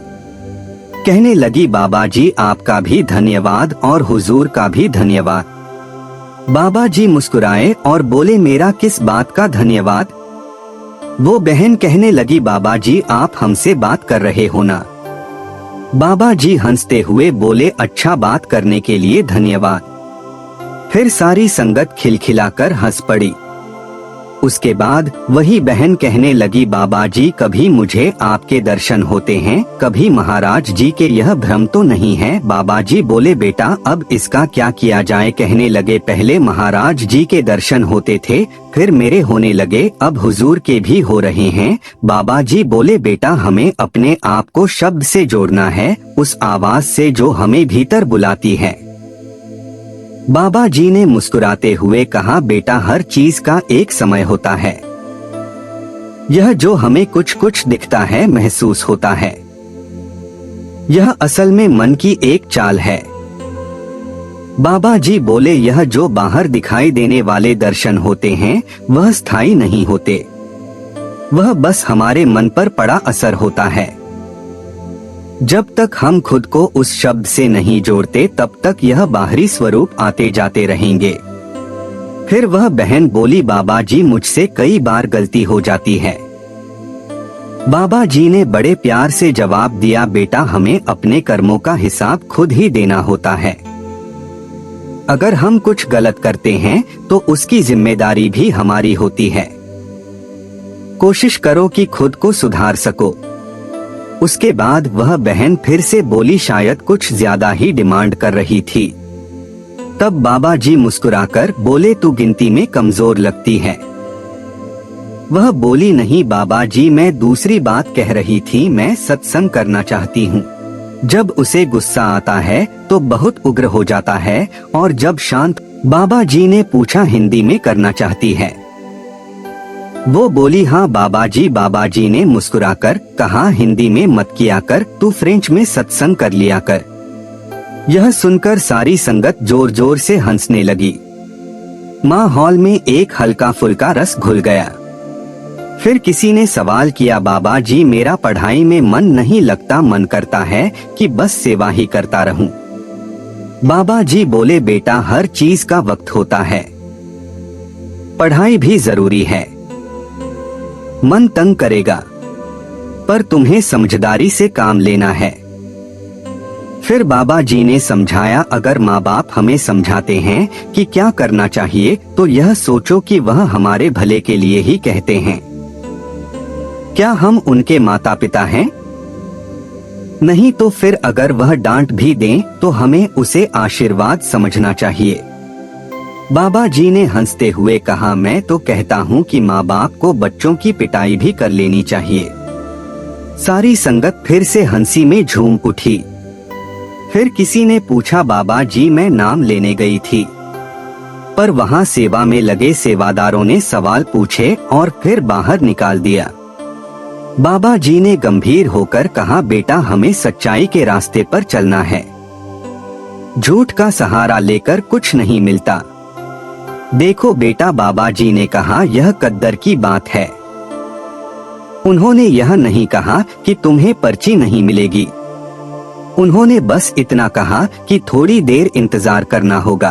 A: कहने लगी, बाबा जी आपका भी धन्यवाद और हुजूर का भी धन्यवाद। बाबा जी मुस्कुराए और बोले, मेरा किस बात का धन्यवाद? वो बहन कहने लगी, बाबा जी आप हमसे बात कर रहे हो ना? बाबा जी हंसते हुए बोले, अच्छा बात करने के लिए धन्यवाद। फिर सारी संगत खिलखिलाकर हंस पड़ी। उसके बाद वही बहन कहने लगी, बाबा जी कभी मुझे आपके दर्शन होते हैं, कभी महाराज जी के, यह भ्रम तो नहीं है? बाबा जी बोले, बेटा अब इसका क्या किया जाए? कहने लगे, पहले महाराज जी के दर्शन होते थे, फिर मेरे होने लगे, अब हुजूर के भी हो रहे हैं। बाबा जी बोले, बेटा हमें अपने आप को शब्द से जोड़ना है, उस आवाज से जो हमें भीतर बुलाती है। बाबा जी ने मुस्कुराते हुए कहा, बेटा हर चीज का एक समय होता है। यह जो हमें कुछ कुछ दिखता है, महसूस होता है, यह असल में मन की एक चाल है। बाबा जी बोले, यह जो बाहर दिखाई देने वाले दर्शन होते हैं वह स्थायी नहीं होते, वह बस हमारे मन पर पड़ा असर होता है। जब तक हम खुद को उस शब्द से नहीं जोड़ते तब तक यह बाहरी स्वरूप आते जाते रहेंगे। फिर वह बहन बोली, बाबा जी मुझसे कई बार गलती हो जाती है। बाबा जी ने बड़े प्यार से जवाब दिया, बेटा हमें अपने कर्मों का हिसाब खुद ही देना होता है। अगर हम कुछ गलत करते हैं तो उसकी जिम्मेदारी भी हमारी होती है। कोशिश करो कि खुद को सुधार सको। उसके बाद वह बहन फिर से बोली, शायद कुछ ज्यादा ही डिमांड कर रही थी। तब बाबा जी मुस्कुराकर बोले, तू गिनती में कमजोर लगती है। वह बोली, नहीं बाबा जी मैं दूसरी बात कह रही थी, मैं सत्संग करना चाहती हूँ। जब उसे गुस्सा आता है तो बहुत उग्र हो जाता है, और जब शांत। बाबा जी ने पूछा, हिंदी में करना चाहती है? वो बोली, हाँ बाबा जी। बाबा जी ने मुस्कुराकर कहा, हिंदी में मत किया कर, तू फ्रेंच में सत्संग कर लिया कर। यह सुनकर सारी संगत जोर जोर से हंसने लगी। माहौल में एक हल्का फुल्का रस घुल गया। फिर किसी ने सवाल किया, बाबा जी मेरा पढ़ाई में मन नहीं लगता, मन करता है कि बस सेवा ही करता रहूं। बाबा जी बोले, बेटा हर चीज का वक्त होता है, पढ़ाई भी जरूरी है। मन तंग करेगा, पर तुम्हें समझदारी से काम लेना है। फिर बाबा जी ने समझाया, अगर माँ बाप हमें समझाते हैं कि क्या करना चाहिए तो यह सोचो कि वह हमारे भले के लिए ही कहते हैं। क्या हम उनके माता पिता हैं? नहीं तो फिर अगर वह डांट भी दें तो हमें उसे आशीर्वाद समझना चाहिए। बाबा जी ने हंसते हुए कहा, मैं तो कहता हूँ कि माँ बाप को बच्चों की पिटाई भी कर लेनी चाहिए। सारी संगत फिर से हंसी में झूम उठी। फिर किसी ने पूछा, बाबा जी मैं नाम लेने गई थी, पर वहाँ सेवा में लगे सेवादारों ने सवाल पूछे और फिर बाहर निकाल दिया। बाबा जी ने गंभीर होकर कहा, बेटा हमें सच्चाई के रास्ते पर चलना है, झूठ का सहारा लेकर कुछ नहीं मिलता। देखो बेटा, बाबा जी ने कहा, यह कद्दर की बात है। उन्होंने यह नहीं कहा कि तुम्हें पर्ची नहीं मिलेगी, उन्होंने बस इतना कहा कि थोड़ी देर इंतजार करना होगा।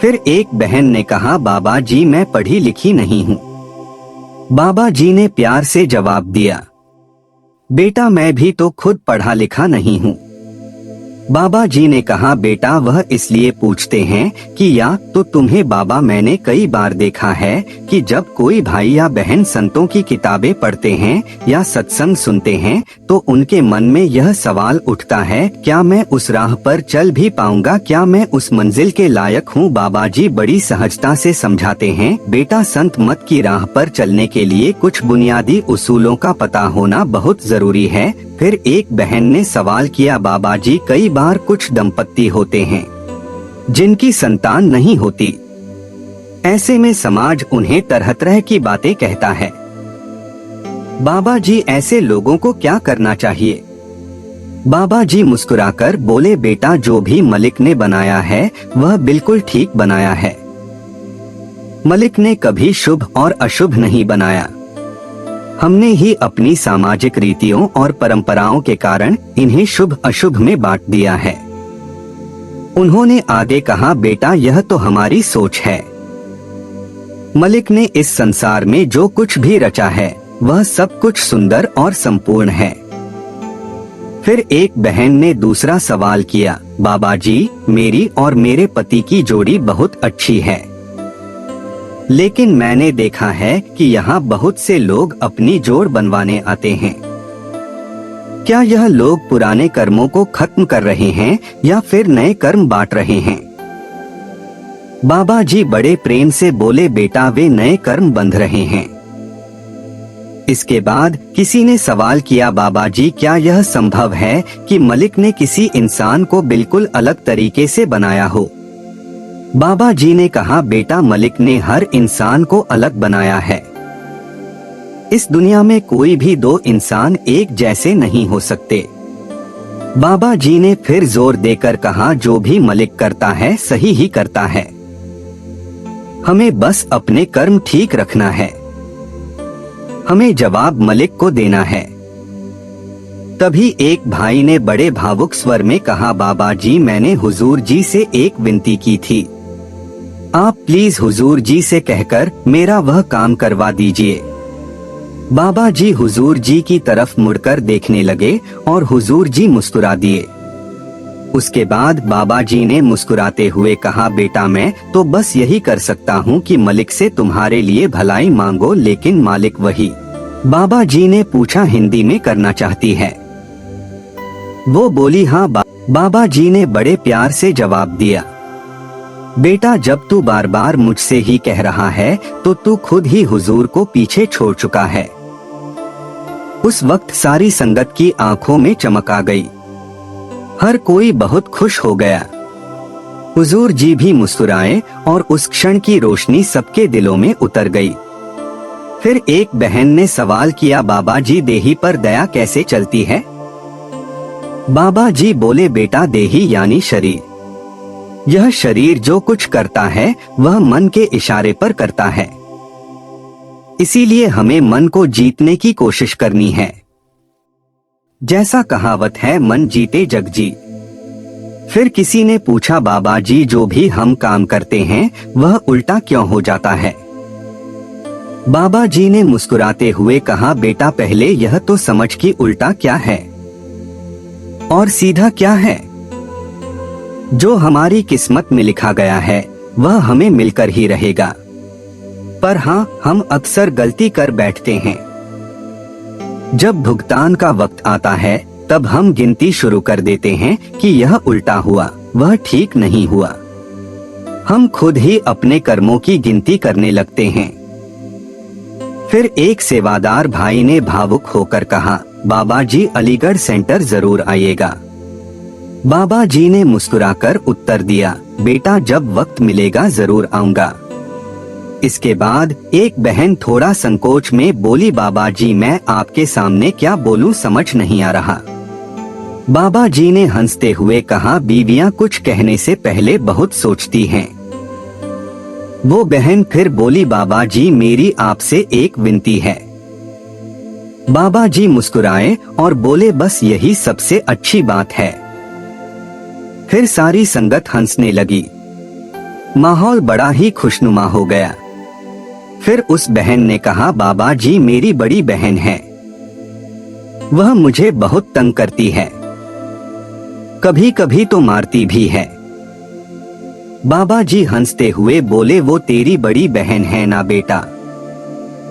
A: फिर एक बहन ने कहा, बाबा जी मैं पढ़ी लिखी नहीं हूँ। बाबा जी ने प्यार से जवाब दिया, बेटा मैं भी तो खुद पढ़ा लिखा नहीं हूँ। बाबा जी ने कहा, बेटा वह इसलिए पूछते हैं कि या तो तुम्हें बाबा मैंने कई बार देखा है कि जब कोई भाई या बहन संतों की किताबें पढ़ते हैं या सत्संग सुनते हैं तो उनके मन में यह सवाल उठता है, क्या मैं उस राह पर चल भी पाऊंगा, क्या मैं उस मंजिल के लायक हूँ। बाबा जी बड़ी सहजता से समझाते हैं, बेटा संत मत की राह पर चलने के लिए कुछ बुनियादी उसूलों का पता होना बहुत जरूरी है। फिर एक बहन ने सवाल किया, बाबा जी कई बार कुछ दंपत्ति होते हैं जिनकी संतान नहीं होती, ऐसे में समाज उन्हें तरह तरह की बातें कहता है। बाबा जी ऐसे लोगों को क्या करना चाहिए? बाबा जी मुस्कुराकर बोले, बेटा जो भी मलिक ने बनाया है वह बिल्कुल ठीक बनाया है। मलिक ने कभी शुभ और अशुभ नहीं बनाया, हमने ही अपनी सामाजिक रीतियों और परंपराओं के कारण इन्हें शुभ अशुभ में बांट दिया है। उन्होंने आगे कहा, बेटा यह तो हमारी सोच है। मलिक ने इस संसार में जो कुछ भी रचा है वह सब कुछ सुंदर और संपूर्ण है। फिर एक बहन ने दूसरा सवाल किया, बाबा जी मेरी और मेरे पति की जोड़ी बहुत अच्छी है, लेकिन मैंने देखा है कि यहाँ बहुत से लोग अपनी जोड़ बनवाने आते हैं। क्या यह लोग पुराने कर्मों को खत्म कर रहे हैं या फिर नए कर्म बांट रहे हैं? बाबा जी बड़े प्रेम से बोले, बेटा वे नए कर्म बंध रहे हैं। इसके बाद किसी ने सवाल किया, बाबा जी क्या यह संभव है कि मलिक ने किसी इंसान को बिल्कुल अलग तरीके से बनाया हो? बाबा जी ने कहा, बेटा मलिक ने हर इंसान को अलग बनाया है। इस दुनिया में कोई भी दो इंसान एक जैसे नहीं हो सकते। बाबा जी ने फिर जोर देकर कहा, जो भी मलिक करता है सही ही करता है, हमें बस अपने कर्म ठीक रखना है, हमें जवाब मलिक को देना है। तभी एक भाई ने बड़े भावुक स्वर में कहा, बाबा जी मैंने हुजूर जी से एक विनती की थी, आप प्लीज हुजूर जी से कहकर मेरा वह काम करवा दीजिए। बाबा जी हुजूर जी की तरफ मुड़कर देखने लगे और हुजूर जी मुस्कुरा दिए। उसके बाद बाबा जी ने मुस्कुराते हुए कहा, बेटा मैं तो बस यही कर सकता हूँ कि मलिक से तुम्हारे लिए भलाई मांगो, लेकिन मालिक वही। बाबा जी ने पूछा, हिंदी में करना चाहती है? वो बोली, हाँ। बाबा जी ने बड़े प्यार से जवाब दिया, बेटा जब तू बार बार मुझसे ही कह रहा है तो तू खुद ही हुजूर को पीछे छोड़ चुका है। उस वक्त सारी संगत की आंखों में चमक आ गई, हर कोई बहुत खुश हो गया। हुजूर जी भी मुस्कुराए और उस क्षण की रोशनी सबके दिलों में उतर गई। फिर एक बहन ने सवाल किया, बाबा जी देही पर दया कैसे चलती है? बाबा जी बोले, बेटा देही यानी शरीर, यह शरीर जो कुछ करता है वह मन के इशारे पर करता है, इसीलिए हमें मन को जीतने की कोशिश करनी है। जैसा कहावत है, मन जीते जग जीत। फिर किसी ने पूछा, बाबा जी जो भी हम काम करते हैं वह उल्टा क्यों हो जाता है? बाबा जी ने मुस्कुराते हुए कहा, बेटा पहले यह तो समझ कि उल्टा क्या है और सीधा क्या है। जो हमारी किस्मत में लिखा गया है वह हमें मिलकर ही रहेगा, पर हाँ हम अक्सर गलती कर बैठते हैं। जब भुगतान का वक्त आता है तब हम गिनती शुरू कर देते हैं कि यह उल्टा हुआ, वह ठीक नहीं हुआ। हम खुद ही अपने कर्मों की गिनती करने लगते हैं। फिर एक सेवादार भाई ने भावुक होकर कहा, बाबा जी अलीगढ़ सेंटर जरूर आइएगा। बाबा जी ने मुस्कुराकर उत्तर दिया, बेटा जब वक्त मिलेगा जरूर आऊंगा। इसके बाद एक बहन थोड़ा संकोच में बोली, बाबा जी मैं आपके सामने क्या बोलूं समझ नहीं आ रहा। बाबा जी ने हंसते हुए कहा, बीवियां कुछ कहने से पहले बहुत सोचती हैं। वो बहन फिर बोली, बाबा जी मेरी आपसे एक विनती है। बाबा जी मुस्कुराए और बोले, बस यही सबसे अच्छी बात है। फिर सारी संगत हंसने लगी, माहौल बड़ा ही खुशनुमा हो गया। फिर उस बहन ने कहा, बाबा जी मेरी बड़ी बहन है, वह मुझे बहुत तंग करती है। कभी कभी तो मारती भी है। बाबा जी हंसते हुए बोले, वो तेरी बड़ी बहन है ना बेटा,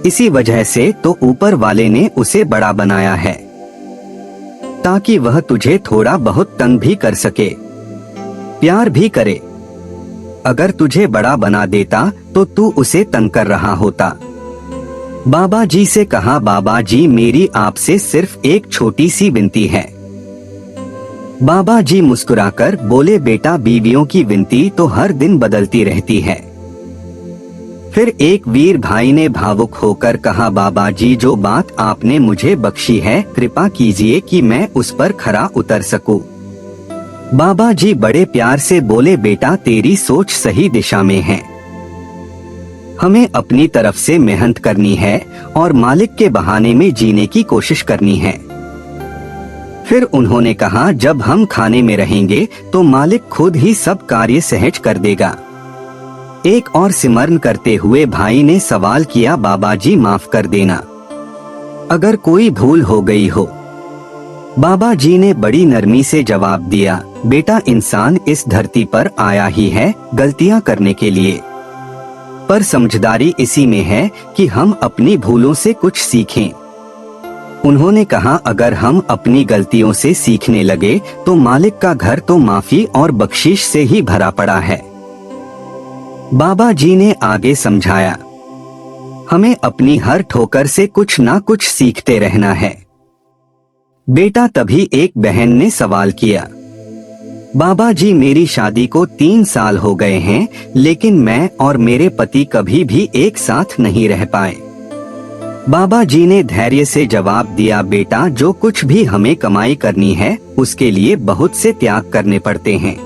A: इसी वजह से तो ऊपर वाले ने उसे बड़ा बनाया है, ताकि वह तुझे थोड़ा बहुत तंग भी कर सके, प्यार भी करे। अगर तुझे बड़ा बना देता तो तू उसे तंग कर रहा होता। बाबा जी से कहा, बाबा जी मेरी आपसे सिर्फ एक छोटी सी विनती है। बाबा जी मुस्कुराकर बोले, बेटा बीवियों की विनती तो हर दिन बदलती रहती है। फिर एक वीर भाई ने भावुक होकर कहा, बाबा जी जो बात आपने मुझे बख्शी है, कृपा कीजिए कि मैं उस पर खरा उतर सकूं। बाबा जी बड़े प्यार से बोले, बेटा तेरी सोच सही दिशा में है, हमें अपनी तरफ से मेहनत करनी है और मालिक के बहाने में जीने की कोशिश करनी है। फिर उन्होंने कहा, जब हम खाने में रहेंगे तो मालिक खुद ही सब कार्य सहज कर देगा। एक और सिमरन करते हुए भाई ने सवाल किया, बाबा जी माफ कर देना, अगर कोई भूल हो गई हो। बाबा जी ने बड़ी नरमी से जवाब दिया, बेटा इंसान इस धरती पर आया ही है गलतियां करने के लिए, पर समझदारी इसी में है कि हम अपनी भूलों से कुछ सीखें। उन्होंने कहा, अगर हम अपनी गलतियों से सीखने लगे तो मालिक का घर तो माफी और बख्शीश से ही भरा पड़ा है। बाबा जी ने आगे समझाया, हमें अपनी हर ठोकर से कुछ ना कुछ सीखते रहना है। बेटा तभी एक बहन ने सवाल किया, बाबा जी मेरी शादी को 3 साल हो गए हैं, लेकिन मैं और मेरे पति कभी भी एक साथ नहीं रह पाए। बाबा जी ने धैर्य से जवाब दिया, बेटा जो कुछ भी हमें कमाई करनी है उसके लिए बहुत से त्याग करने पड़ते हैं।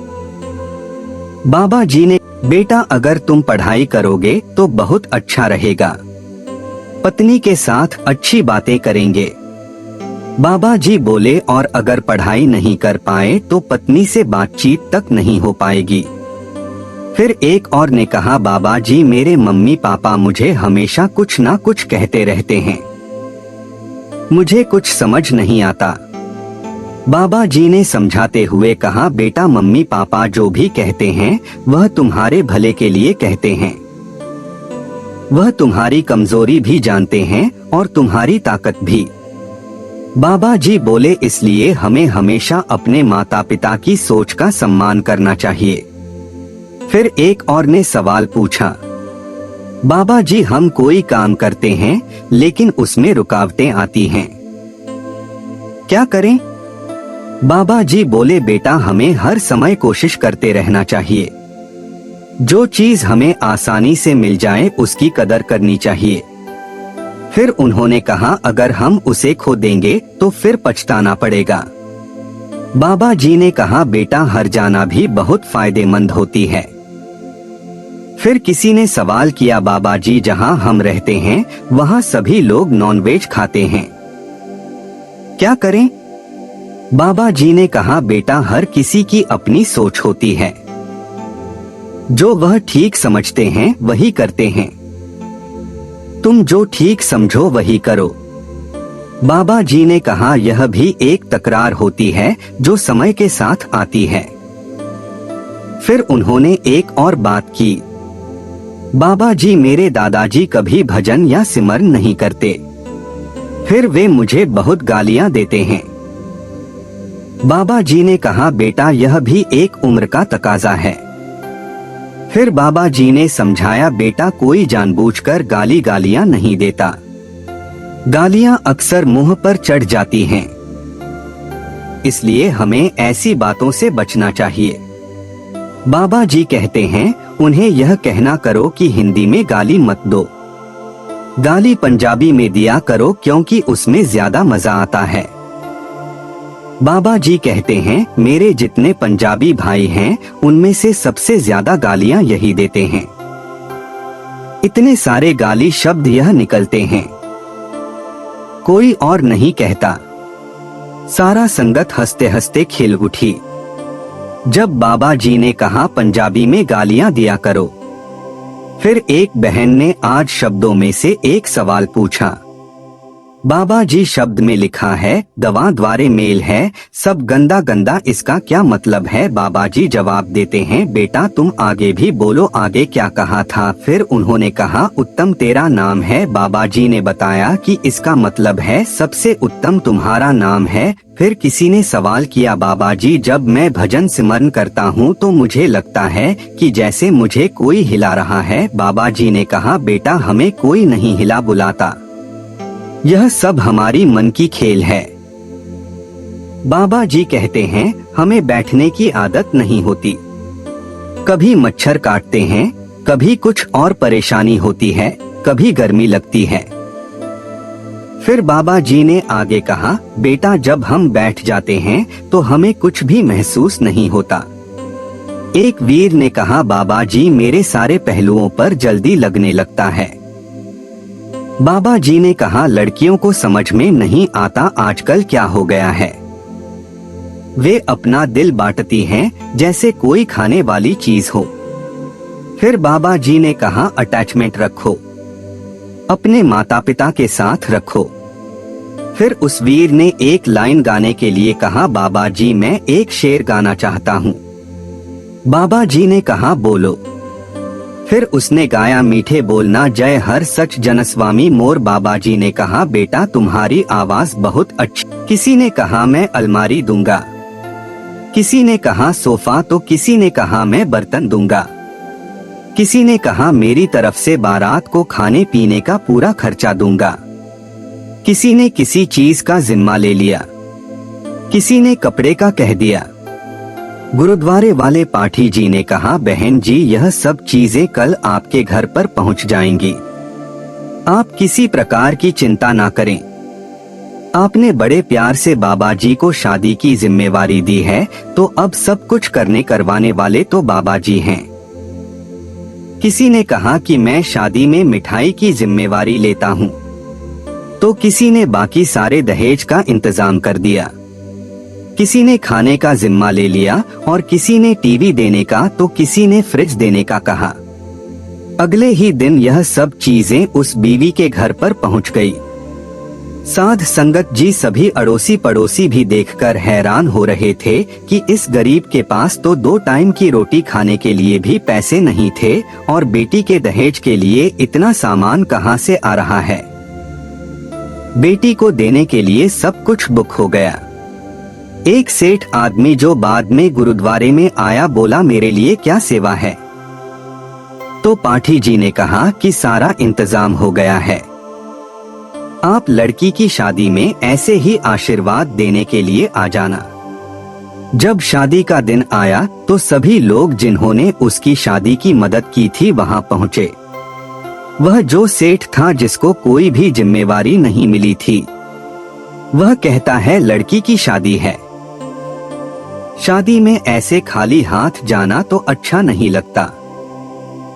A: बाबा जी ने, बेटा अगर तुम पढ़ाई करोगे तो बहुत अच्छा रहेगा, पत्नी के साथ अच्छी बातें करेंगे। बाबा जी बोले, और अगर पढ़ाई नहीं कर पाए तो पत्नी से बातचीत तक नहीं हो पाएगी। फिर एक और ने कहा, बाबा जी मेरे मम्मी पापा मुझे हमेशा कुछ ना कुछ कहते रहते हैं, मुझे कुछ समझ नहीं आता। बाबा जी ने समझाते हुए कहा, बेटा मम्मी पापा जो भी कहते हैं वह तुम्हारे भले के लिए कहते हैं, वह तुम्हारी कमजोरी भी जानते हैं और तुम्हारी ताकत भी। बाबा जी बोले, इसलिए हमें हमेशा अपने माता पिता की सोच का सम्मान करना चाहिए। फिर एक और ने सवाल पूछा, बाबा जी हम कोई काम करते हैं लेकिन उसमें रुकावटें आती हैं, क्या करें? बाबा जी बोले, बेटा हमें हर समय कोशिश करते रहना चाहिए, जो चीज हमें आसानी से मिल जाए उसकी कदर करनी चाहिए। फिर उन्होंने कहा, अगर हम उसे खो देंगे तो फिर पछताना पड़ेगा। बाबा जी ने कहा, बेटा हार जाना भी बहुत फायदेमंद होती है। फिर किसी ने सवाल किया, बाबा जी जहां हम रहते हैं वहां सभी लोग नॉनवेज खाते हैं, क्या करें? बाबा जी ने कहा, बेटा हर किसी की अपनी सोच होती है, जो वह ठीक समझते हैं वही करते हैं, तुम जो ठीक समझो वही करो। बाबा जी ने कहा, यह भी एक तकरार होती है जो समय के साथ आती है। फिर उन्होंने एक और बात की, बाबा जी मेरे दादाजी कभी भजन या सिमरन नहीं करते, फिर वे मुझे बहुत गालियां देते हैं। बाबा जी ने कहा, बेटा यह भी एक उम्र का तकाजा है। फिर बाबा जी ने समझाया, बेटा कोई जानबूझकर गालियां नहीं देता, गालियां अक्सर मुंह पर चढ़ जाती हैं, इसलिए हमें ऐसी बातों से बचना चाहिए। बाबा जी कहते हैं, उन्हें यह कहना करो कि हिंदी में गाली मत दो, गाली पंजाबी में दिया करो क्योंकि उसमें ज्यादा मजा आता है। बाबा जी कहते हैं, मेरे जितने पंजाबी भाई हैं उनमें से सबसे ज्यादा गालियां यही देते हैं, इतने सारे गाली शब्द यह निकलते हैं, कोई और नहीं कहता। सारा संगत हंसते हंसते खिल उठी जब बाबा जी ने कहा, पंजाबी में गालियां दिया करो। फिर एक बहन ने आज शब्दों में से एक सवाल पूछा, बाबा जी शब्द में लिखा है, दवा द्वारे मेल है, सब गंदा गंदा इसका क्या मतलब है। बाबा जी जवाब देते हैं, बेटा तुम आगे भी बोलो, आगे क्या कहा था। फिर उन्होंने कहा, उत्तम तेरा नाम है। बाबा जी ने बताया कि इसका मतलब है सबसे उत्तम तुम्हारा नाम है। फिर किसी ने सवाल किया, बाबा जी जब मैं भजन सिमरन करता हूँ तो मुझे लगता है कि जैसे मुझे कोई हिला रहा है। बाबा जी ने कहा, बेटा हमें कोई नहीं हिला बुलाता, यह सब हमारी मन की खेल है। बाबा जी कहते हैं, हमें बैठने की आदत नहीं होती, कभी मच्छर काटते हैं, कभी कुछ और परेशानी होती है, कभी गर्मी लगती है। फिर बाबा जी ने आगे कहा, बेटा जब हम बैठ जाते हैं तो हमें कुछ भी महसूस नहीं होता। एक वीर ने कहा, बाबा जी मेरे सारे पहलुओं पर जल्दी लगने लगता है। बाबा जी ने कहा, लड़कियों को समझ में नहीं आता आजकल क्या हो गया है, वे अपना दिल बांटती हैं जैसे कोई खाने वाली चीज हो। फिर बाबा जी ने कहा, अटैचमेंट रखो, अपने माता पिता के साथ रखो। फिर उस वीर ने एक लाइन गाने के लिए कहा, बाबा जी मैं एक शेर गाना चाहता हूँ। बाबा जी ने कहा, बोलो। फिर उसने गाया, मीठे बोलना जय हर सच जनस्वामी मोर। बाबा जी ने कहा, बेटा तुम्हारी आवाज बहुत अच्छी। किसी ने कहा मैं अलमारी दूंगा, किसी ने कहा सोफा, तो किसी ने कहा मैं बर्तन दूंगा, किसी ने कहा मेरी तरफ से बारात को खाने पीने का पूरा खर्चा दूंगा, किसी ने किसी चीज का जिम्मा ले लिया, किसी ने कपड़े का कह दिया। गुरुद्वारे वाले पाठी जी ने कहा, बहन जी यह सब चीजें कल आपके घर पर पहुंच जाएंगी, आप किसी प्रकार की चिंता ना करें। आपने बड़े प्यार से बाबा जी को शादी की जिम्मेवारी दी है, तो अब सब कुछ करने करवाने वाले तो बाबा जी हैं। किसी ने कहा कि मैं शादी में मिठाई की जिम्मेवारी लेता हूँ, तो किसी ने बाकी सारे दहेज का इंतजाम कर दिया, किसी ने खाने का जिम्मा ले लिया और किसी ने टीवी देने का, तो किसी ने फ्रिज देने का कहा। अगले ही दिन यह सब चीजें उस बीवी के घर पर पहुंच गई। साध संगत जी सभी अड़ोसी पड़ोसी भी देखकर हैरान हो रहे थे कि इस गरीब के पास तो 2 टाइम की रोटी खाने के लिए भी पैसे नहीं थे और बेटी के दहेज के लिए इतना सामान कहां से आ रहा है। बेटी को देने के लिए सब कुछ बुक हो गया। एक सेठ आदमी जो बाद में गुरुद्वारे में आया बोला, मेरे लिए क्या सेवा है। तो पाठी जी ने कहा कि सारा इंतजाम हो गया है, आप लड़की की शादी में ऐसे ही आशीर्वाद देने के लिए आ जाना। जब शादी का दिन आया तो सभी लोग जिन्होंने उसकी शादी की मदद की थी वहां पहुंचे। वह जो सेठ था जिसको कोई भी जिम्मेवारी नहीं मिली थी, वह कहता है लड़की की शादी है, शादी में ऐसे खाली हाथ जाना तो अच्छा नहीं लगता।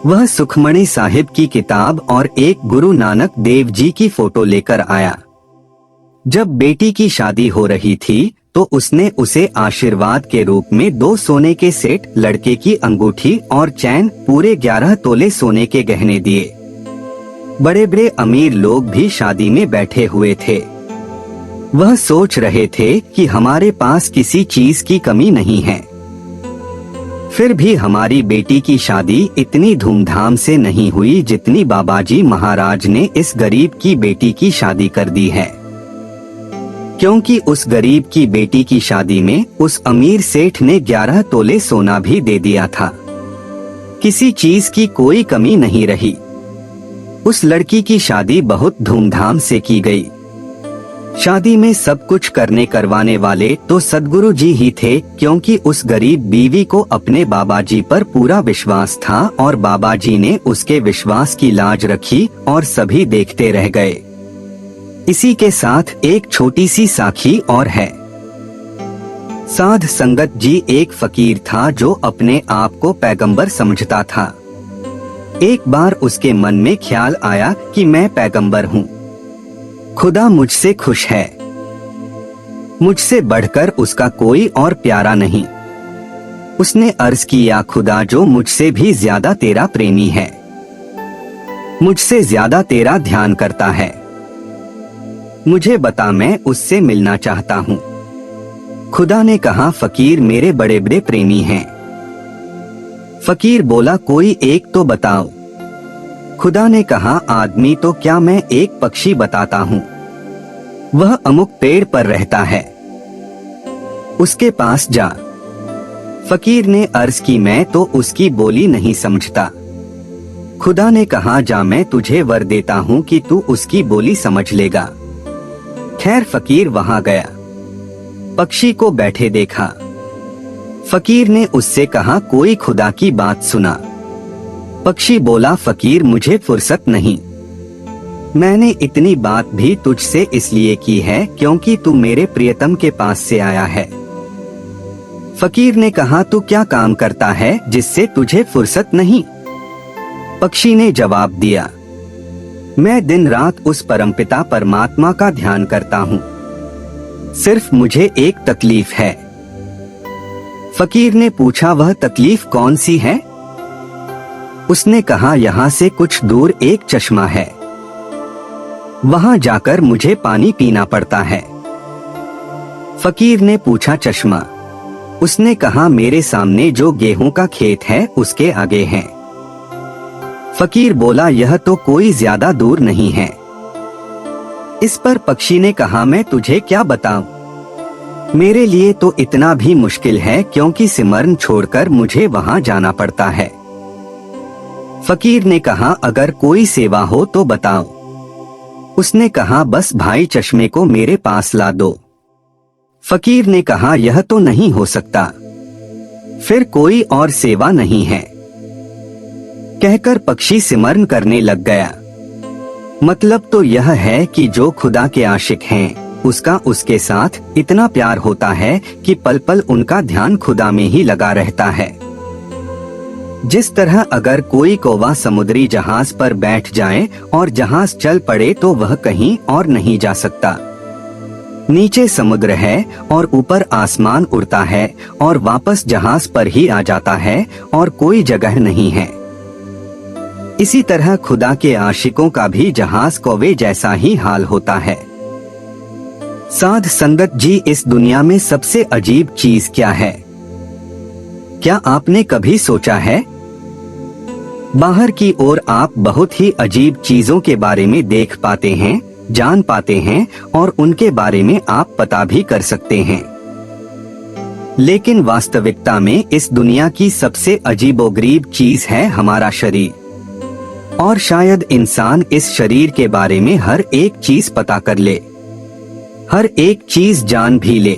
A: वह सुखमणि साहिब की किताब और एक गुरु नानक देव जी की फोटो लेकर आया। जब बेटी की शादी हो रही थी तो उसने उसे आशीर्वाद के रूप में 2 सोने के सेट, लड़के की अंगूठी और चैन, पूरे 11 तोले सोने के गहने दिए। बड़े बड़े अमीर लोग भी शादी में बैठे हुए थे। वह सोच रहे थे कि हमारे पास किसी चीज की कमी नहीं है, फिर भी हमारी बेटी की शादी इतनी धूमधाम से नहीं हुई जितनी बाबाजी महाराज ने इस गरीब की बेटी की शादी कर दी है। क्योंकि उस गरीब की बेटी की शादी में उस अमीर सेठ ने 11 तोले सोना भी दे दिया था, किसी चीज की कोई कमी नहीं रही। उस लड़की की शादी बहुत धूमधाम से की गई। शादी में सब कुछ करने करवाने वाले तो सद्गुरु जी ही थे, क्योंकि उस गरीब बीवी को अपने बाबा जी पर पूरा विश्वास था और बाबा जी ने उसके विश्वास की लाज रखी और सभी देखते रह गए। इसी के साथ एक छोटी सी साखी और है। साध संगत जी एक फकीर था जो अपने आप को पैगंबर समझता था। एक बार उसके मन में ख्याल आया कि मैं पैगंबर हूँ, खुदा मुझसे खुश है, मुझसे बढ़कर उसका कोई और प्यारा नहीं। उसने अर्ज किया, खुदा जो मुझसे भी ज्यादा तेरा प्रेमी है, मुझसे ज्यादा तेरा ध्यान करता है, मुझे बता, मैं उससे मिलना चाहता हूँ। खुदा ने कहा, फकीर मेरे बड़े बड़े प्रेमी हैं। फकीर बोला, कोई एक तो बताओ। खुदा ने कहा, आदमी तो क्या, मैं एक पक्षी बताता हूँ। वह अमुक पेड़ पर रहता है, उसके पास जा। फकीर ने अर्ज की, मैं तो उसकी बोली नहीं समझता। खुदा ने कहा, जा, मैं तुझे वर देता हूँ कि तू उसकी बोली समझ लेगा। खैर फकीर वहां गया, पक्षी को बैठे देखा। फकीर ने उससे कहा, कोई खुदा की बात सुना। पक्षी बोला, फकीर मुझे फुर्सत नहीं। मैंने इतनी बात भी तुझसे इसलिए की है क्योंकि तू मेरे प्रियतम के पास से आया है। फकीर ने कहा, तू क्या काम करता है जिससे तुझे फुर्सत नहीं? पक्षी ने जवाब दिया, मैं दिन रात उस परमपिता परमात्मा का ध्यान करता हूँ। सिर्फ मुझे एक तकलीफ है। फकीर ने पूछा, वह तकलीफ कौन सी है? उसने कहा, यहाँ से कुछ दूर एक चश्मा है, वहां जाकर मुझे पानी पीना पड़ता है। फकीर ने पूछा, चश्मा? उसने कहा, मेरे सामने जो गेहूं का खेत है उसके आगे है। फकीर बोला, यह तो कोई ज्यादा दूर नहीं है। इस पर पक्षी ने कहा, मैं तुझे क्या बताऊं, मेरे लिए तो इतना भी मुश्किल है क्योंकि सिमरन छोड़कर मुझे वहां जाना पड़ता है। फकीर ने कहा, अगर कोई सेवा हो तो बताओ। उसने कहा, बस भाई चश्मे को मेरे पास ला दो। फकीर ने कहा, यह तो नहीं हो सकता, फिर कोई और सेवा नहीं है। कहकर पक्षी सिमरन करने लग गया। मतलब तो यह है कि जो खुदा के आशिक हैं, उसका उसके साथ इतना प्यार होता है कि पल पल उनका ध्यान खुदा में ही लगा रहता है। जिस तरह अगर कोई कौवा समुद्री जहाज पर बैठ जाए और जहाज चल पड़े तो वह कहीं और नहीं जा सकता। नीचे समुद्र है और ऊपर आसमान उड़ता है और वापस जहाज पर ही आ जाता है और कोई जगह नहीं है। इसी तरह खुदा के आशिकों का भी जहाज कौवे जैसा ही हाल होता है। साध संगत जी, इस दुनिया में सबसे अजीब चीज क्या है? क्या आपने कभी सोचा है? बाहर की ओर आप बहुत ही अजीब चीजों के बारे में देख पाते हैं, जान पाते हैं और उनके बारे में आप पता भी कर सकते हैं। लेकिन वास्तविकता में इस दुनिया की सबसे अजीबोगरीब चीज है हमारा शरीर। और शायद इंसान इस शरीर के बारे में हर एक चीज पता कर ले, हर एक चीज जान भी ले,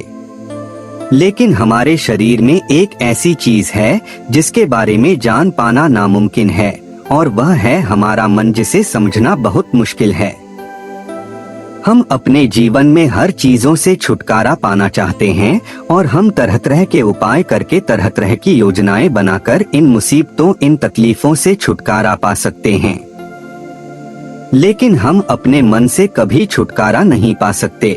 A: लेकिन हमारे शरीर में एक ऐसी चीज है जिसके बारे में जान पाना नामुमकिन है, और वह है हमारा मन, जिसे समझना बहुत मुश्किल है। हम अपने जीवन में हर चीजों से छुटकारा पाना चाहते हैं और हम तरह तरह के उपाय करके, तरह तरह की योजनाएं बनाकर इन मुसीबतों, इन तकलीफों से छुटकारा पा सकते हैं। लेकिन हम अपने मन से कभी छुटकारा नहीं पा सकते,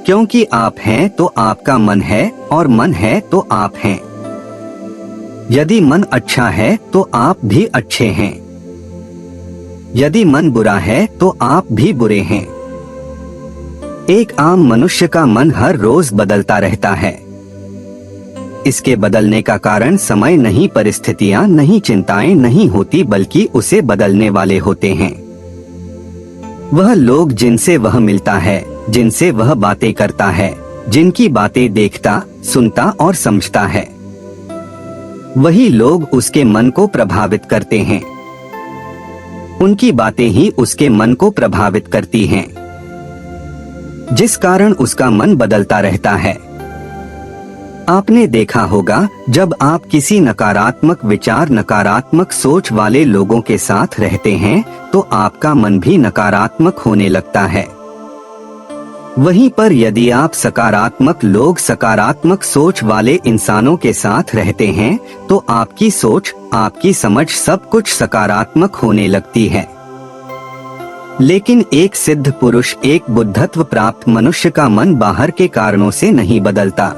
A: क्योंकि आप हैं तो आपका मन है और मन है तो आप हैं। यदि मन अच्छा है तो आप भी अच्छे हैं, यदि मन बुरा है तो आप भी बुरे हैं। एक आम मनुष्य का मन हर रोज बदलता रहता है। इसके बदलने का कारण समय नहीं, परिस्थितियां नहीं, चिंताएं नहीं होती, बल्कि उसे बदलने वाले होते हैं। वह लोग जिनसे वह मिलता है, जिनसे वह बातें करता है, जिनकी बातें देखता, सुनता और समझता है, वही लोग उसके मन को प्रभावित करते हैं। उनकी बातें ही उसके मन को प्रभावित करती हैं, जिस कारण उसका मन बदलता रहता है। आपने देखा होगा, जब आप किसी नकारात्मक विचार, नकारात्मक सोच वाले लोगों के साथ रहते हैं तो आपका मन भी नकारात्मक होने लगता है। वहीं पर यदि आप सकारात्मक लोग, सकारात्मक सोच वाले इंसानों के साथ रहते हैं तो आपकी सोच, आपकी समझ, सब कुछ सकारात्मक होने लगती है। लेकिन एक सिद्ध पुरुष, एक बुद्धत्व प्राप्त मनुष्य का मन बाहर के कारणों से नहीं बदलता।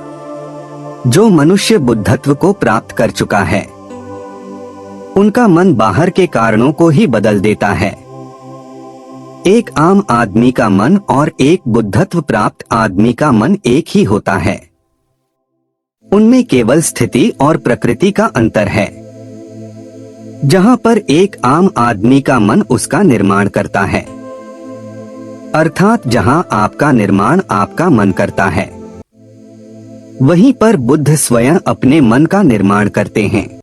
A: जो मनुष्य बुद्धत्व को प्राप्त कर चुका है, उनका मन बाहर के कारणों को ही बदल देता है। एक आम आदमी का मन और एक बुद्धत्व प्राप्त आदमी का मन एक ही होता है। उनमें केवल स्थिति और प्रकृति का अंतर है। जहां पर एक आम आदमी का मन उसका निर्माण करता है, अर्थात जहां आपका निर्माण आपका मन करता है, वहीं पर बुद्ध स्वयं अपने मन का निर्माण करते हैं।